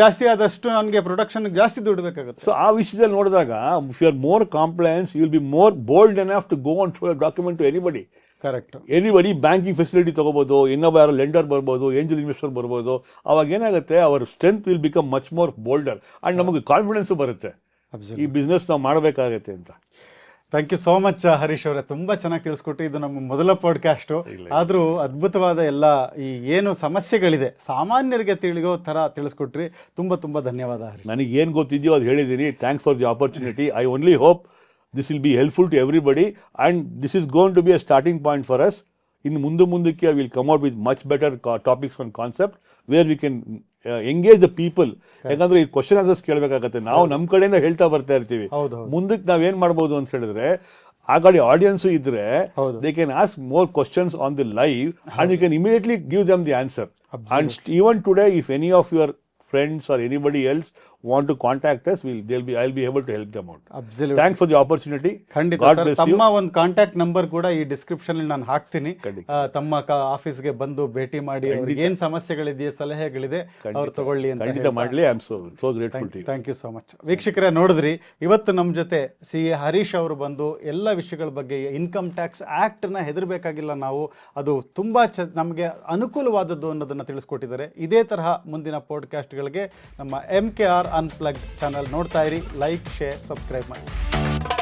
ಜಾಸ್ತಿ ಆದಷ್ಟು ನನಗೆ ಪ್ರೊಡಕ್ಷನ್ ಜಾಸ್ತಿ ದುಡ್ಡು ಬೇಕಾಗುತ್ತೆ. ಸೊ ಆ ವಿಷಯದಲ್ಲಿ ನೋಡಿದಾಗ, if you are more compliance, you will be more bold enough to go on show document to anybody. Correct. Anybody banking facility ತೊಗೋಬೋದು, ಇನ್ನೊಬ್ಬ ಯಾರೋ ಲೆಂಡರ್ ಬರ್ಬೋದು, ಏಂಜಲ್ ಇನ್ವೆಸ್ಟರ್ ಬರ್ಬೋದು. ಅವಾಗ ಏನಾಗುತ್ತೆ, our strength will become much more bolder and ನಮಗೆ confidence ಬರುತ್ತೆ ಈ ಬಿಸ್ನೆಸ್ ನಾವು ಮಾಡಬೇಕಾಗತ್ತೆ ಅಂತ. Thank you so much Harish ಅವರೇ, ತುಂಬ ಚೆನ್ನಾಗಿ ತಿಳಿಸ್ಕೊಟ್ಟು. ಇದು ನಮ್ಮ ಮೊದಲ ಪಾಡ್ಕಾಸ್ಟು, ಆದರೂ ಅದ್ಭುತವಾದ ಎಲ್ಲ ಈ ಏನು ಸಮಸ್ಯೆಗಳಿದೆ ಸಾಮಾನ್ಯರಿಗೆ ತಿಳಿಯೋ ಥರ ತಿಳಿಸ್ಕೊಟ್ರಿ. ತುಂಬ ಧನ್ಯವಾದ ಹರೀಶ್. ನನಗೆ ಏನು ಗೊತ್ತಿದೆಯೋ ಅದು ಹೇಳಿದ್ದೀನಿ. Thanks for the opportunity. I only hope this will be helpful to everybody, and this is going to be a starting point for us. In ಮುಂದಕ್ಕೆ I will come out with much better topics and concept where we can engage the people. ಯಾಕಂದ್ರೆ ಈ question answers ಕೇಳಬೇಕಾಗತ್ತೆ. ನಾವು ನಮ್ಮ ಕಡೆಯಿಂದ ಹೇಳ್ತಾ ಬರ್ತಾ ಇರ್ತೀವಿ. ಮುಂದಕ್ಕೆ ನಾವೇನು ಮಾಡ್ಬೋದು ಅಂತ ಹೇಳಿದ್ರೆ, ಆ ಕಡೆ ಆಡಿಯನ್ಸು ಇದ್ರೆ they can ask more questions on the live and you can immediately give them the answer. And even today, if any of your friends or anybody else want to contact us, I'll be able to help them out. Absolutely. Thanks for the opportunity. ಖಂಡಿತ sir. ತಮ್ಮ ಒಂದು contact number ಕೂಡ ಈ description ಅಲ್ಲಿ ನಾನು ಹಾಕ್ತೀನಿ. ತಮ್ಮ ಆಫೀಸ್ಗೆ ಬಂದು ಭೇಟಿ ಮಾಡಿ, ಅವ್ರಿಗೆ ಏನು ಸಮಸ್ಯೆಗಳಿದೆಯೇ, ಸಲಹೆಗಳಿದೆ, ಅವ್ರು ತಗೊಳ್ಳಿ ಅಂತ ಖಂಡಿತ ಮಾಡಲಿ. I am so grateful to you. Thank you so much. ವೀಕ್ಷಕರೇ, ನೋಡಿದ್ರಿ ಇವತ್ತು ನಮ್ಮ ಜೊತೆ CA ಹರೀಶ್ ಅವರು ಬಂದು ಎಲ್ಲ ವಿಷಯಗಳ ಬಗ್ಗೆ, ಇನ್ಕಮ್ ಟ್ಯಾಕ್ಸ್ ಆ್ಯಕ್ಟ್ನ ಹೆದರಬೇಕಾಗಿಲ್ಲ ನಾವು, ಅದು ತುಂಬ ನಮಗೆ ಅನುಕೂಲವಾದದ್ದು ಅನ್ನೋದನ್ನು ತಿಳಿಸ್ಕೊಟ್ಟಿದ್ದಾರೆ. ಇದೇ ತರಹ ಮುಂದಿನ ಪಾಡ್ಕಾಸ್ಟ್ಗಳಿಗೆ ನಮ್ಮ MKR ಅನ್ಪ್ಲಗ್ಡ್ ಚಾನಲ್ ನೋಡ್ತಾ ಇರಿ. ಲೈಕ್, ಶೇರ್, ಸಬ್ಸ್ಕ್ರೈಬ್ ಮಾಡಿ.